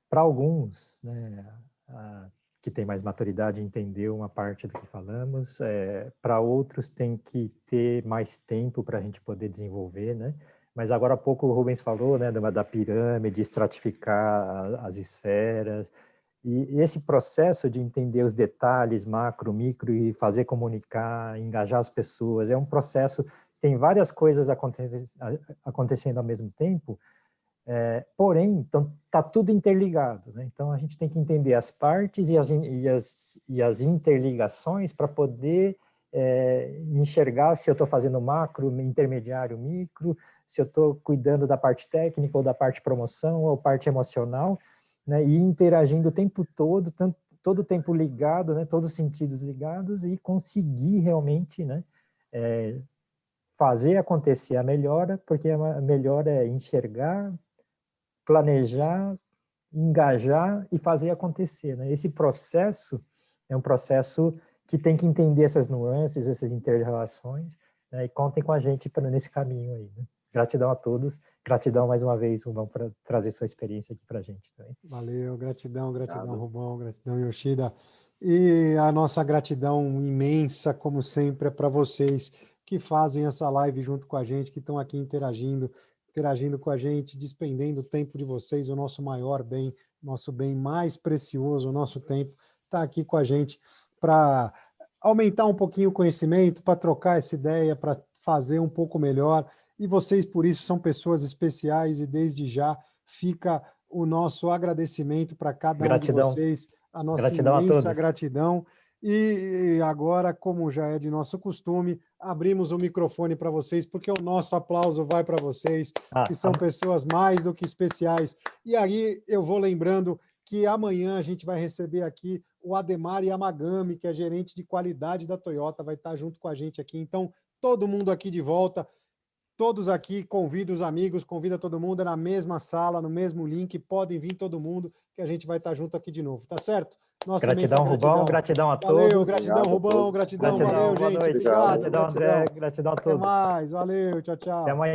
Para alguns, né, que tem mais maturidade, entendeu uma parte do que falamos. Para outros, tem que ter mais tempo para a gente poder desenvolver, né? Mas agora há pouco o Rubens falou, né, da pirâmide, estratificar as esferas. E esse processo de entender os detalhes, macro, micro, e fazer comunicar, engajar as pessoas, é um processo, tem várias coisas acontecendo ao mesmo tempo, porém, então, está tudo interligado, né? Então, a gente tem que entender as partes e as interligações para poder enxergar se eu estou fazendo macro, intermediário, micro, se eu estou cuidando da parte técnica ou da parte promoção ou parte emocional, né? E interagindo o tempo todo, todo o tempo ligado, né? Todos os sentidos ligados e conseguir realmente, né? Fazer acontecer a melhora, porque a melhora é enxergar, planejar, engajar e fazer acontecer, né? Esse processo é um processo que tem que entender essas nuances, essas inter-relações, né? E contem com a gente nesse caminho aí, né? Gratidão a todos, gratidão mais uma vez, Rubão, por trazer sua experiência aqui para a gente também. Valeu, gratidão, gratidão, Obrigado. Rubão, gratidão, Yoshida. E a nossa gratidão imensa, como sempre, é para vocês que fazem essa live junto com a gente, que estão aqui interagindo com a gente, despendendo o tempo de vocês, o nosso maior bem, nosso bem mais precioso, o nosso tempo, está aqui com a gente para aumentar um pouquinho o conhecimento, para trocar essa ideia, para fazer um pouco melhor. E vocês, por isso, são pessoas especiais e desde já fica o nosso agradecimento para cada um de Gratidão, vocês, a nossa gratidão a imensa todos. gratidão. E agora, como já é de nosso costume, abrimos o microfone para vocês, porque o nosso aplauso vai para vocês, que são pessoas mais do que especiais. E aí eu vou lembrando que amanhã a gente vai receber aqui o Ademar Yamagami, que é gerente de qualidade da Toyota, vai estar junto com a gente aqui. Então, todo mundo aqui de volta. Todos aqui, convida os amigos, convida todo mundo, é na mesma sala, no mesmo link, podem vir todo mundo, que a gente vai estar junto aqui de novo, tá certo? Nossa imensa Gratidão, Rubão, gratidão. gratidão a Valeu, todos. gratidão, Obrigado a Rubão, todos. gratidão, Gratidão, valeu, boa gente, noite. Obrigado. obrigado, Gratidão, gratidão. André, gratidão a Até todos. mais, valeu, tchau, Até tchau. amanhã.